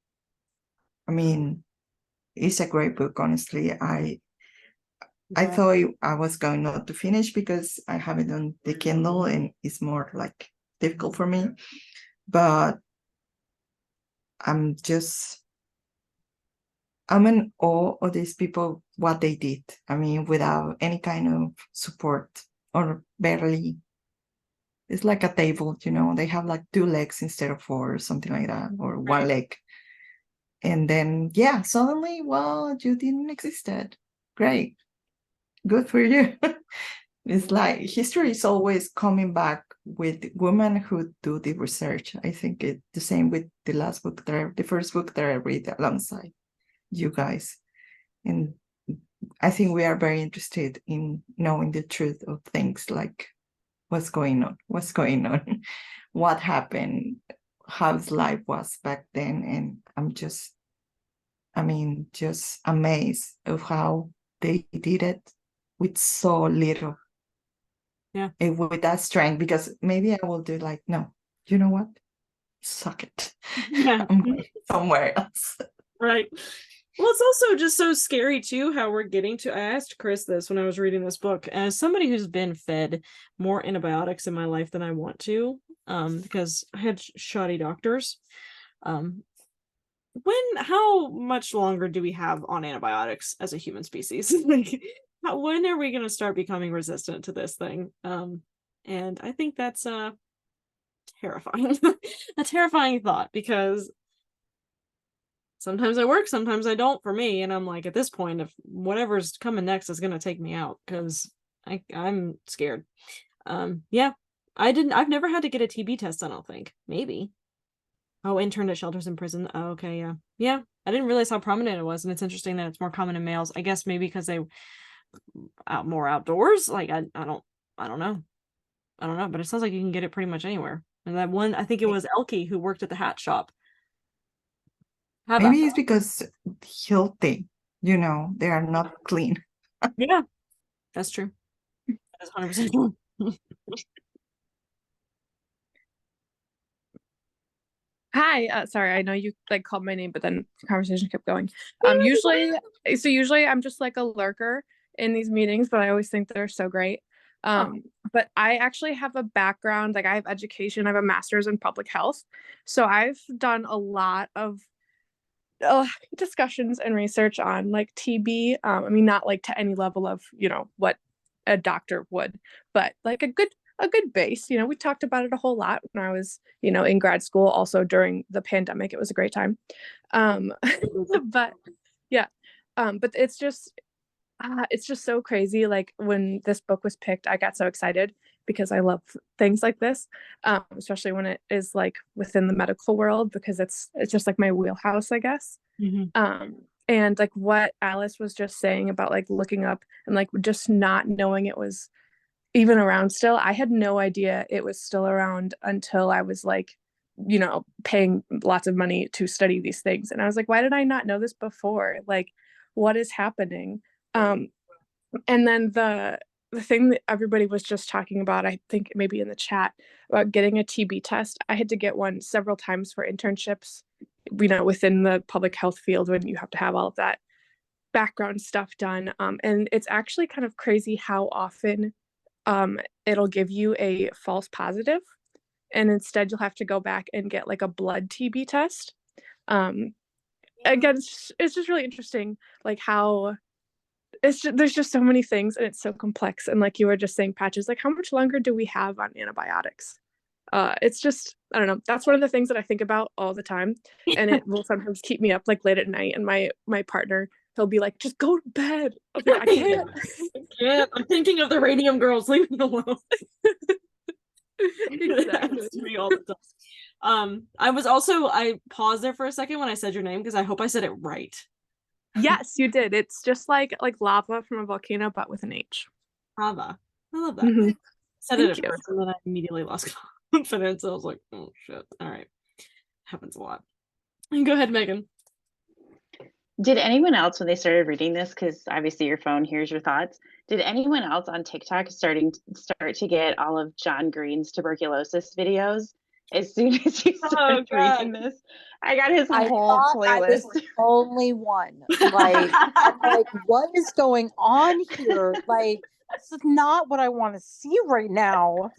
I mean, it's a great book, honestly. I thought I was going not to finish because I have it on the Kindle and it's more like difficult for me. But I'm in awe of these people, what they did. I mean, without any kind of support or barely. It's like a table, they have like 2 legs instead of 4 or something like that, or 1 leg. And then, yeah, suddenly, well, you didn't existed. Great. Good for you. It's like history is always coming back with women who do the research. I think it's the same with the first book that I read alongside you guys. And I think we are very interested in knowing the truth of things, like what's going on, what happened, how life was back then. And I'm just amazed of how they did it with so little. Yeah. And with that strength, because maybe I will do like, no, you know what? Suck it. Yeah. I'm going somewhere else. Right. Well, it's also just so scary too how we're getting to. I asked Chris this when I was reading this book. As somebody who's been fed more antibiotics in my life than I want to, because I had shoddy doctors. How much longer do we have on antibiotics as a human species? Like, when are we going to start becoming resistant to this thing? And I think that's terrifying, a terrifying thought, because sometimes I work, sometimes I don't for me. And I'm like, at this point, if whatever's coming next is going to take me out, because I'm scared. Yeah, I've never had to get a TB test, I don't think. Maybe. Oh, intern at shelters in prison. Oh, okay, yeah. Yeah, I didn't realize how prominent it was. And it's interesting that it's more common in males. I guess maybe because they out more outdoors. Like, I don't know. I don't know, but it sounds like you can get it pretty much anywhere. And that one, I think it was Elke who worked at the hat shop. How about Maybe it's because healthy, they are not clean. Yeah, that's true. That is 100% true. Hi, sorry, I know you like called my name, but then the conversation kept going. Usually I'm just like a lurker in these meetings, but I always think they're so great. But I actually have a background, like I have education, I have a master's in public health. So I've done a lot of discussions and research on like TB. I mean, not like to any level of, what a doctor would, but like a good base. We talked about it a whole lot when I was, in grad school. Also during the pandemic, it was a great time. But yeah, but it's just so crazy. Like when this book was picked, I got so excited because I love things like this, especially when it is like within the medical world, because it's just like my wheelhouse, I guess. Mm-hmm. And like what Alice was just saying about like looking up and like just not knowing it was even around still. I had no idea it was still around until I was like, paying lots of money to study these things. And I was like, why did I not know this before? Like, what is happening? And then the thing that everybody was just talking about, I think maybe in the chat, about getting a TB test. I had to get one several times for internships, within the public health field, when you have to have all of that background stuff done. And it's actually kind of crazy how often it'll give you a false positive, and instead you'll have to go back and get like a blood TB test. Again, it's just really interesting, like how there's just so many things, and it's so complex. And like you were just saying, Patches, like how much longer do we have on antibiotics? It's just, I don't know. That's one of the things that I think about all the time, and it will sometimes keep me up like late at night. And my partner, he'll be like, "Just go to bed." I'll be like, I can't. I can't. I'm thinking of the Radium Girls. Leave me alone. Exactly. To me all the time. I paused there for a second when I said your name because I hope I said it right. Yes, you did. It's just like lava from a volcano, but with an H. Lava. I love that. Mm-hmm. Said it at first, and then I immediately lost confidence. I was like, oh shit. All right. Happens a lot. Go ahead, Megan. Did anyone else, when they started reading this, because obviously your phone hears your thoughts, did anyone else on TikTok start to get all of John Green's tuberculosis videos as soon as you Oh started reading God. this? I got his I whole thought I was playlist. the only one. Like, I'm like, what is going on here? Like, this is not what I want to see right now.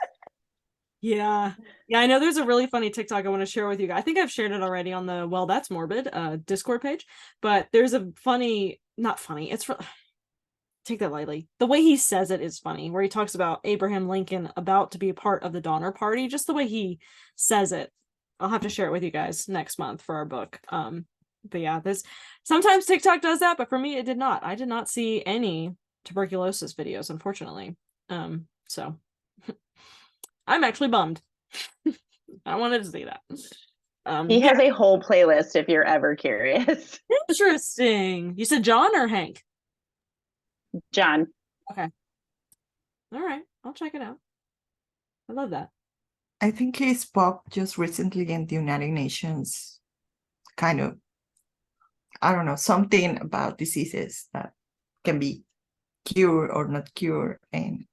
Yeah. Yeah, I know there's a really funny TikTok I want to share with you guys. I think I've shared it already on the Well, That's Morbid Discord page, but there's a funny, not funny, take that lightly. The way he says it is funny, where he talks about Abraham Lincoln about to be a part of the Donner Party, just the way he says it. I'll have to share it with you guys next month for our book. But yeah, this sometimes TikTok does that, but for me it did not. I did not see any tuberculosis videos, unfortunately. So I'm actually bummed. I wanted to see that. He Yeah. has a whole playlist if you're ever curious. Interesting. You said John or Hank? John. Okay. All right. I'll check it out. I love that. I think he spoke just recently in the United Nations, kind of, I don't know, something about diseases that can be cured or not cured. And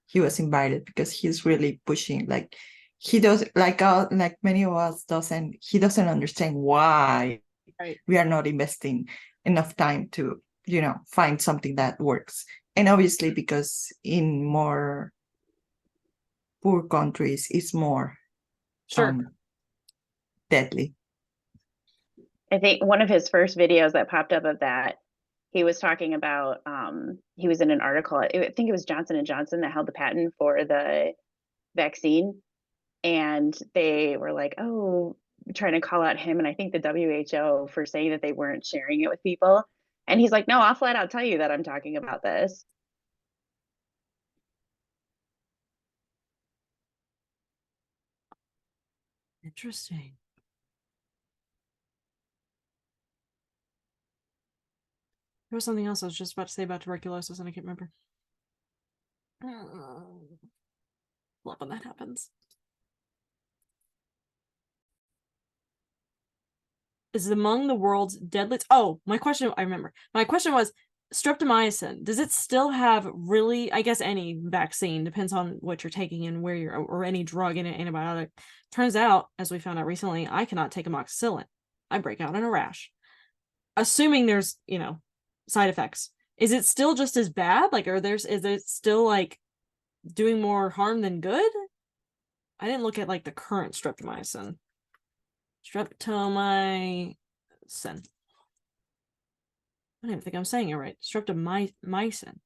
he was invited because he's really pushing, like he does, like many of us he doesn't understand why Right. we are not investing enough time to, find something that works. And obviously because in more poor countries it's more Sure. deadly. I think one of his first videos that popped up of that, he was talking about, he was in an article, I think it was Johnson and Johnson that held the patent for the vaccine. And they were like, oh, trying to call out him and I think the WHO for saying that they weren't sharing it with people. And he's like, no, I'll flat out tell you that I'm talking about this. Interesting. There was something else I was just about to say about tuberculosis and I can't remember. Love when that happens. Is among the world's deadliest. Oh, my question, I remember. My question was streptomycin. Does it still have really, I guess any vaccine, depends on what you're taking and where you're, or any drug in an antibiotic. Turns out, as we found out recently, I cannot take amoxicillin. I break out in a rash. Assuming there's, side effects. Is it still just as bad? Like, is it still like doing more harm than good? I didn't look at like the current streptomycin. Streptomycin. I don't even think I'm saying it right. Streptomycin.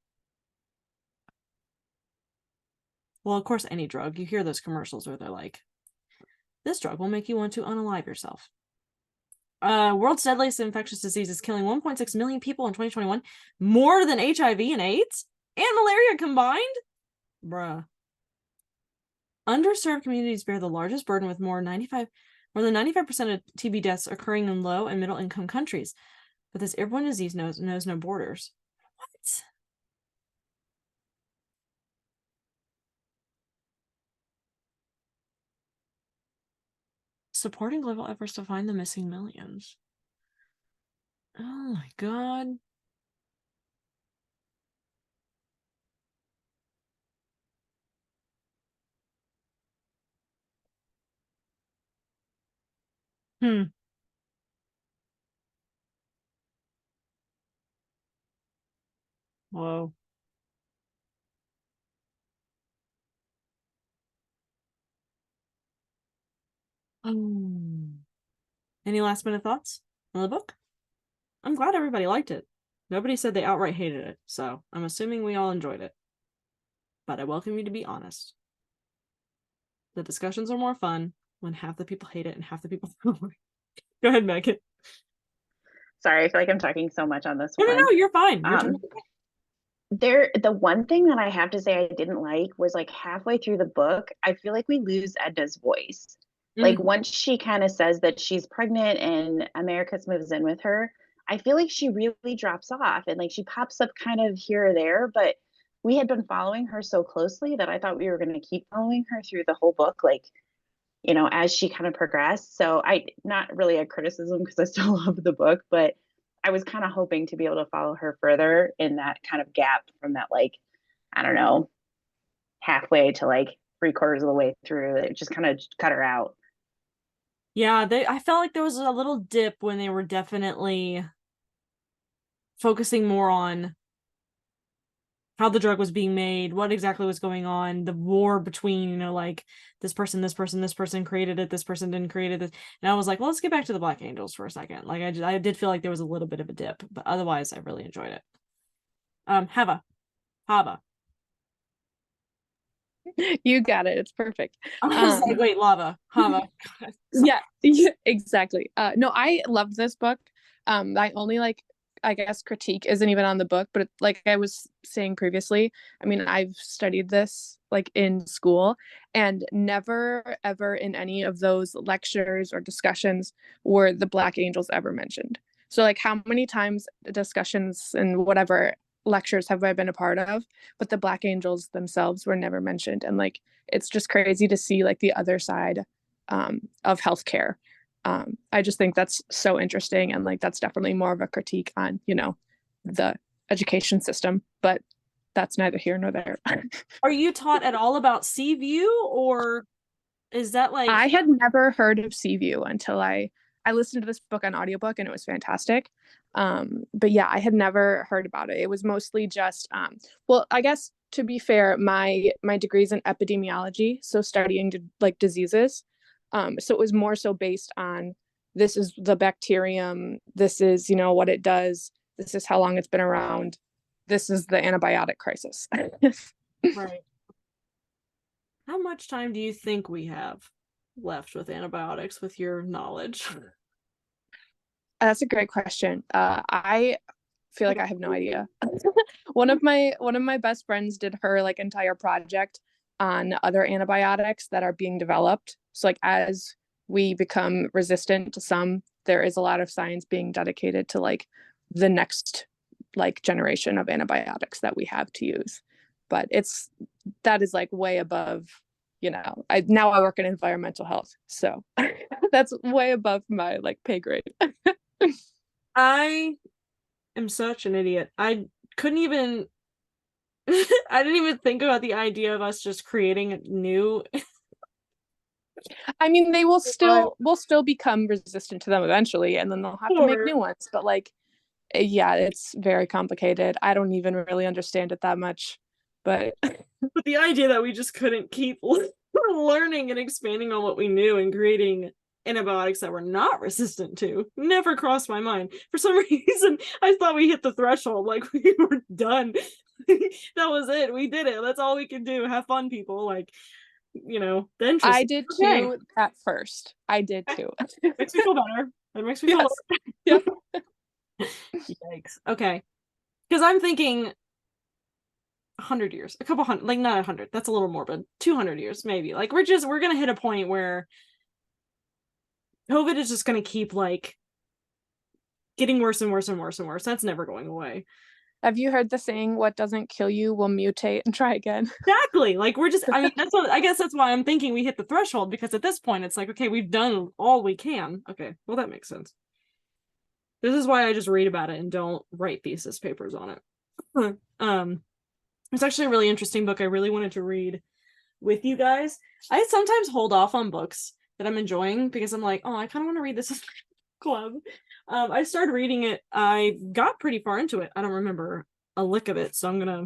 Well, of course, any drug. You hear those commercials where they're like, this drug will make you want to unalive yourself. World's deadliest infectious disease is killing 1.6 million people in 2021. More than HIV and AIDS and malaria combined? Bruh. Underserved communities bear the largest burden with more than 95% of TB deaths occurring in low and middle income countries. But this airborne disease knows no borders. What? Supporting global efforts to find the missing millions. Oh my God. Whoa. Any last minute thoughts on the book? I'm glad everybody liked it. Nobody said they outright hated it, so I'm assuming we all enjoyed it. But I welcome you to be honest. The discussions are more fun when half the people hate it and half the people Go ahead, Megan. Sorry, I feel like I'm talking so much on this No, one. no, you're fine. You're totally fine. The one thing that I have to say I didn't like was like halfway through the book, I feel like we lose Edna's voice. Like once she kind of says that she's pregnant and Americus moves in with her, I feel like she really drops off and like she pops up kind of here or there, but we had been following her so closely that I thought we were going to keep following her through the whole book, like, as she kind of progressed. So not really a criticism because I still love the book, but I was kind of hoping to be able to follow her further in that kind of gap from that, like, I don't know, halfway to like 3/4 of the way through. It just kind of cut her out. Yeah, I felt like there was a little dip when they were definitely focusing more on how the drug was being made, what exactly was going on, the war between, you know, like this person created it, this person didn't create it. And I was like, well, let's get back to the Black Angels for a second. Like I did feel like there was a little bit of a dip, but otherwise I really enjoyed it. Hava. You got it. It's perfect. I was like, wait, lava. Hava. Yeah, exactly. No, I loved this book. I only like, I guess, critique isn't even on the book, but like I was saying previously, I mean, I've studied this like in school, and never ever in any of those lectures or discussions were the Black Angels ever mentioned. So like how many times discussions and whatever lectures have I been a part of, but the Black Angels themselves were never mentioned. And like it's just crazy to see like the other side of healthcare. I just think that's so interesting, and like that's definitely more of a critique on, you know, the education system, but that's neither here nor there. Are you taught at all about Seaview, or is that like I had never heard of Seaview until I listened to this book on audiobook, and it was fantastic. But yeah, I had never heard about it. It was mostly just well, I guess to be fair, my degree's in epidemiology, so studying like diseases. So it was more so based on, this is the bacterium, this is, you know, what it does, this is how long it's been around, this is the antibiotic crisis. right? How much time do you think we have left with antibiotics with your knowledge? That's a great question. I feel like I have no idea. one of my best friends did her like entire project on other antibiotics that are being developed. So like as we become resistant to some, there is a lot of science being dedicated to like the next like generation of antibiotics that we have to use. But that is like way above, you know, now I work in environmental health, so that's way above my like pay grade. I am such an idiot. I couldn't even I didn't even think about the idea of us just creating new. I mean, they will still become resistant to them eventually, and then they'll have to make new ones. But like, yeah, it's very complicated. I don't even really understand it that much. But But the idea that we just couldn't keep learning and expanding on what we knew and creating antibiotics that we're not resistant to never crossed my mind. For some reason, I thought we hit the threshold, like we were done. That was it. We did it. That's all we can do. Have fun, people. Like, you know, the interest. I did too at first. I did too. Makes me feel better. It makes me feel better. Yikes. Okay. Because I'm thinking 100 years, a couple hundred, like not 100, that's a little morbid, 200 years maybe. Like we're gonna hit a point where COVID is just gonna keep like getting worse and worse and worse and worse. That's never going away. Have you heard the saying, what doesn't kill you will mutate and try again? Exactly. Like we're just, I mean, I guess that's why I'm thinking we hit the threshold, because at this point it's like, okay, we've done all we can. Okay, well that makes sense. This is why I just read about it and don't write thesis papers on it. It's actually a really interesting book I really wanted to read with you guys. I sometimes hold off on books that I'm enjoying because I'm like, oh, I kind of want to read this as a club. I started reading it. I got pretty far into it. I don't remember a lick of it, so I'm gonna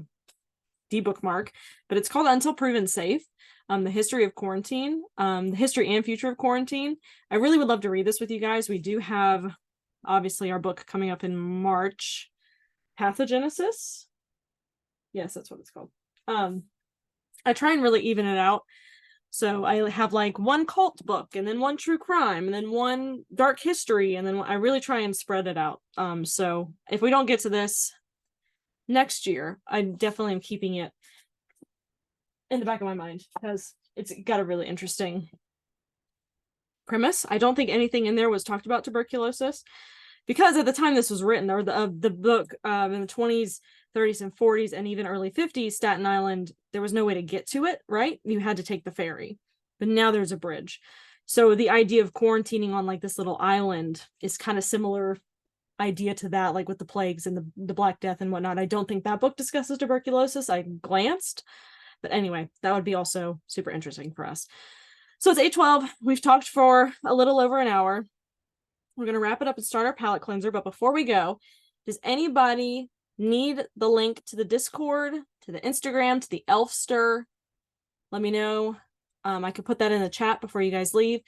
debookmark. But it's called Until Proven Safe: The History of Quarantine, the History and Future of Quarantine. I really would love to read this with you guys. We do have, obviously, our book coming up in March, Pathogenesis. Yes, that's what it's called. I try and really even it out. So I have like one cult book, and then one true crime, and then one dark history, and then I really try and spread it out. So if we don't get to this next year, I definitely am keeping it in the back of my mind because it's got a really interesting premise. I don't think anything in there was talked about tuberculosis, because at the time this was written, or the book in the 20s, 30s, and 40s, and even early 50s, Staten Island, there was no way to get to it, right? You had to take the ferry. But now there's a bridge. So the idea of quarantining on like this little island is kind of similar. idea to that, like with the plagues and the Black Death and whatnot. I don't think that book discusses tuberculosis. I glanced, but anyway, that would be also super interesting for us. So it's 8:12. We've talked for a little over an hour. We're going to wrap it up and start our palate cleanser. But before we go, does anybody need the link to the Discord, to the Instagram, to the Elfster? Let me know. I could put that in the chat before you guys leave.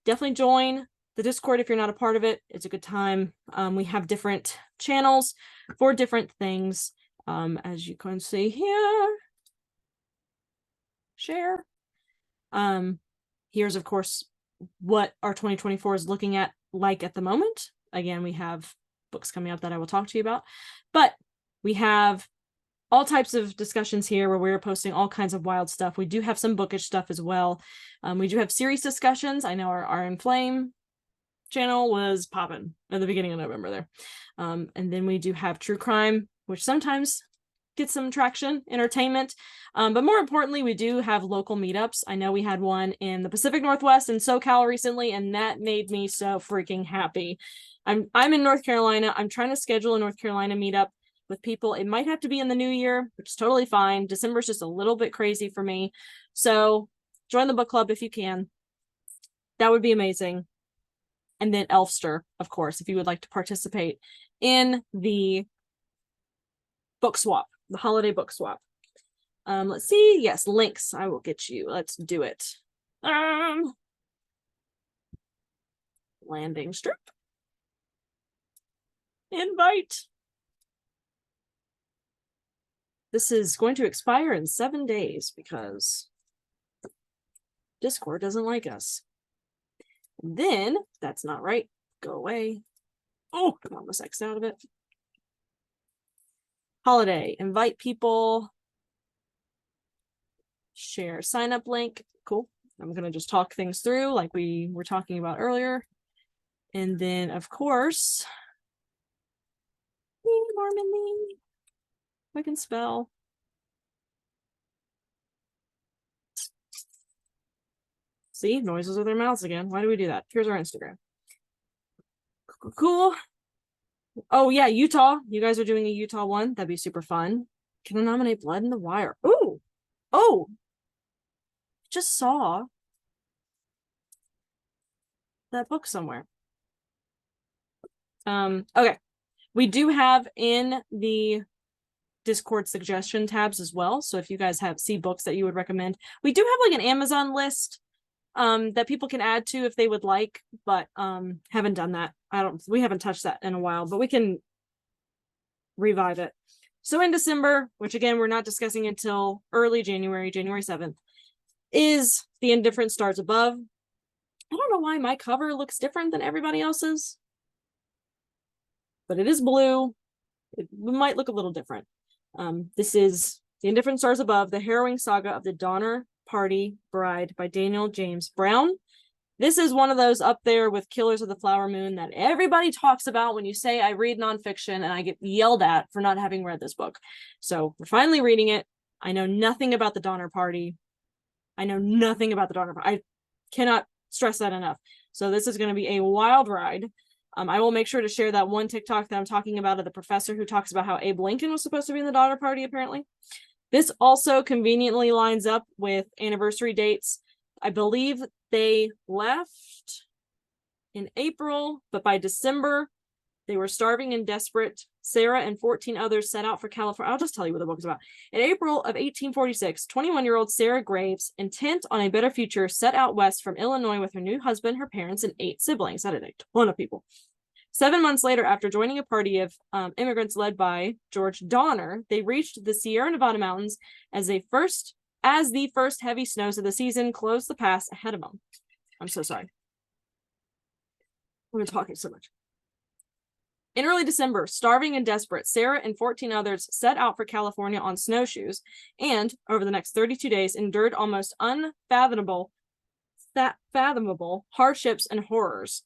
Definitely join the Discord if you're not a part of it. It's a good time. We have different channels for different things. As you can see here. Share. Here's, of course, what our 2024 is looking at like at the moment. Again, we have books coming up that I will talk to you about. But we have all types of discussions here where we're posting all kinds of wild stuff. We do have some bookish stuff as well. We do have series discussions. I know our Inflame channel was popping at the beginning of November there. And then we do have true crime, which sometimes gets some traction, entertainment. But more importantly, we do have local meetups. I know we had one in the Pacific Northwest and SoCal recently, and that made me so freaking happy. I'm in North Carolina. I'm trying to schedule a North Carolina meetup with people. It might have to be in the new year, which is totally fine. December's just a little bit crazy for me. So join the book club if you can. That would be amazing. And then Elfster, of course, if you would like to participate in the book swap, the holiday book swap. Let's see. Yes, links. I will get you. Let's do it. Landing strip. Invite. This is going to expire in 7 days because Discord doesn't like us. Then, that's not right. Go away. Oh, I almost X'd out of it. Holiday. Invite people. Share sign up link. Cool. I'm going to just talk things through like we were talking about earlier. And then, of course, Morbidly. I can spell. See, noises with their mouths again. Why do we do that? Here's our Instagram. Cool. Oh, yeah, Utah. You guys are doing a Utah one. That'd be super fun. Can I nominate Blood in the Wire? Ooh. Oh. Just saw that book somewhere. Okay. We do have in the Discord suggestion tabs as well. So if you guys see books that you would recommend, we do have like an Amazon list that people can add to if they would like, but haven't done that. We haven't touched that in a while, but we can revive it. So in December, which again we're not discussing until early January 7th, is The Indifferent Stars Above. I don't know why my cover looks different than everybody else's, but it is blue. It might look a little different. This is The Indifferent Stars Above, the harrowing saga of the Donner Party Bride by Daniel James Brown. This is one of those up there with Killers of the Flower Moon that everybody talks about when you say I read nonfiction, and I get yelled at for not having read this book. So we're finally reading it. I know nothing about the Donner Party. I cannot stress that enough. So this is going to be a wild ride. I will make sure to share that one TikTok that I'm talking about of the professor who talks about how Abe Lincoln was supposed to be in the Donner Party, apparently. This also conveniently lines up with anniversary dates. I believe they left in April, but by December, they were starving and desperate. Sarah and 14 others set out for California. I'll just tell you what the book is about. In April of 1846, 21-year-old Sarah Graves, intent on a better future, set out west from Illinois with her new husband, her parents, and 8 siblings. That is a ton of people. 7 months later, after joining a party of immigrants led by George Donner, they reached the Sierra Nevada mountains as the first heavy snows of the season closed the pass ahead of them. I'm so sorry. We're talking so much. In early December, starving and desperate, Sarah and 14 others set out for California on snowshoes and, over the next 32 days, endured almost unfathomable hardships and horrors.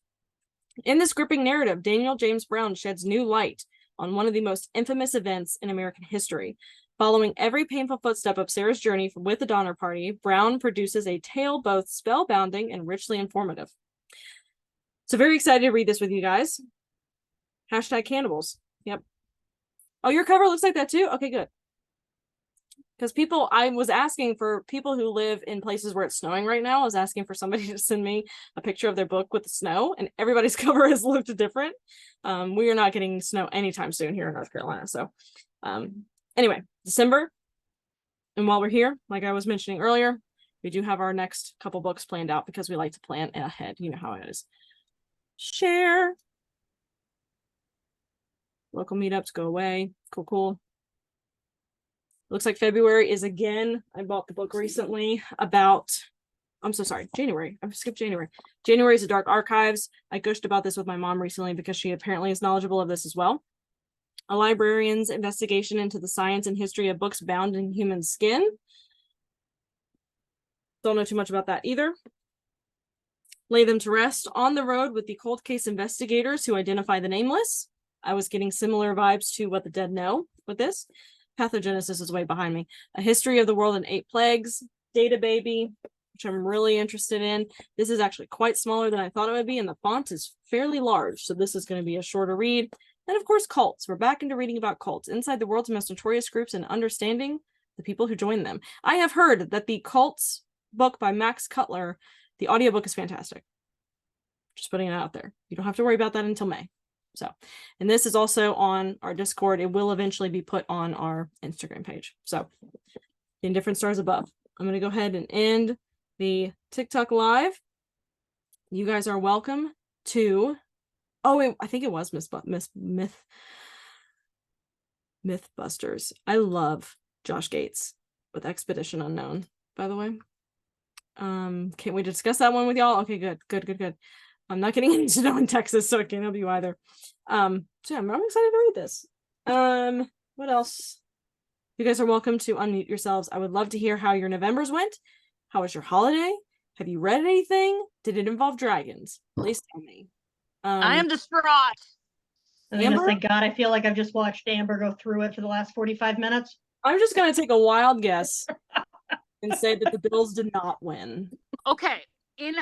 In this gripping narrative, Daniel James Brown sheds new light on one of the most infamous events in American history. Following every painful footstep of Sarah's journey with the Donner Party, Brown produces a tale both spellbinding and richly informative. So very excited to read this with you guys. Hashtag cannibals. Yep. Oh, your cover looks like that too? Okay, good. Because I was asking for people who live in places where it's snowing right now. I was asking for somebody to send me a picture of their book with the snow, and everybody's cover has looked different. We are not getting snow anytime soon here in North Carolina. So anyway, December. And while we're here, like I was mentioning earlier, we do have our next couple books planned out because we like to plan ahead. You know how it is. Share. Local meetups go away. Cool, cool. Looks like February is again. I bought the book recently about, I'm so sorry, January. I've skipped January. January is the Dark Archives. I gushed about this with my mom recently because she apparently is knowledgeable of this as well. A librarian's investigation into the science and history of books bound in human skin. Don't know too much about that either. Lay Them to Rest, On the Road with the Cold Case Investigators Who Identify the Nameless. I was getting similar vibes to What the Dead Know with this. Pathogenesis is way behind me. A History of the World in 8 Plagues. Data Baby, which I'm really interested in. This is actually quite smaller than I thought it would be, and the font is fairly large, so this is going to be a shorter read. And of course, cults. We're back into reading about cults, inside the world's most notorious groups and understanding the people who join them. I have heard that the Cults book by Max Cutler, the audiobook is fantastic. Just putting it out there. You don't have to worry about that until May. So, and this is also on our Discord. It will eventually be put on our Instagram page. So, in different stars above. I'm going to go ahead and end the TikTok live. You guys are welcome to, I think it was Mythbusters. I love Josh Gates with Expedition Unknown, by the way. Can't wait to discuss that one with y'all. Okay, good. I'm not getting any snow in Texas, so I can't help you either. So yeah, I'm excited to read this. What else? You guys are welcome to unmute yourselves. I would love to hear how your Novembers went. How was your holiday? Have you read anything? Did it involve dragons? Please tell me. I am distraught. I was gonna say, God, I feel like I've just watched Amber go through it for the last 45 minutes. I'm just gonna take a wild guess and say that the Bills did not win. Okay, in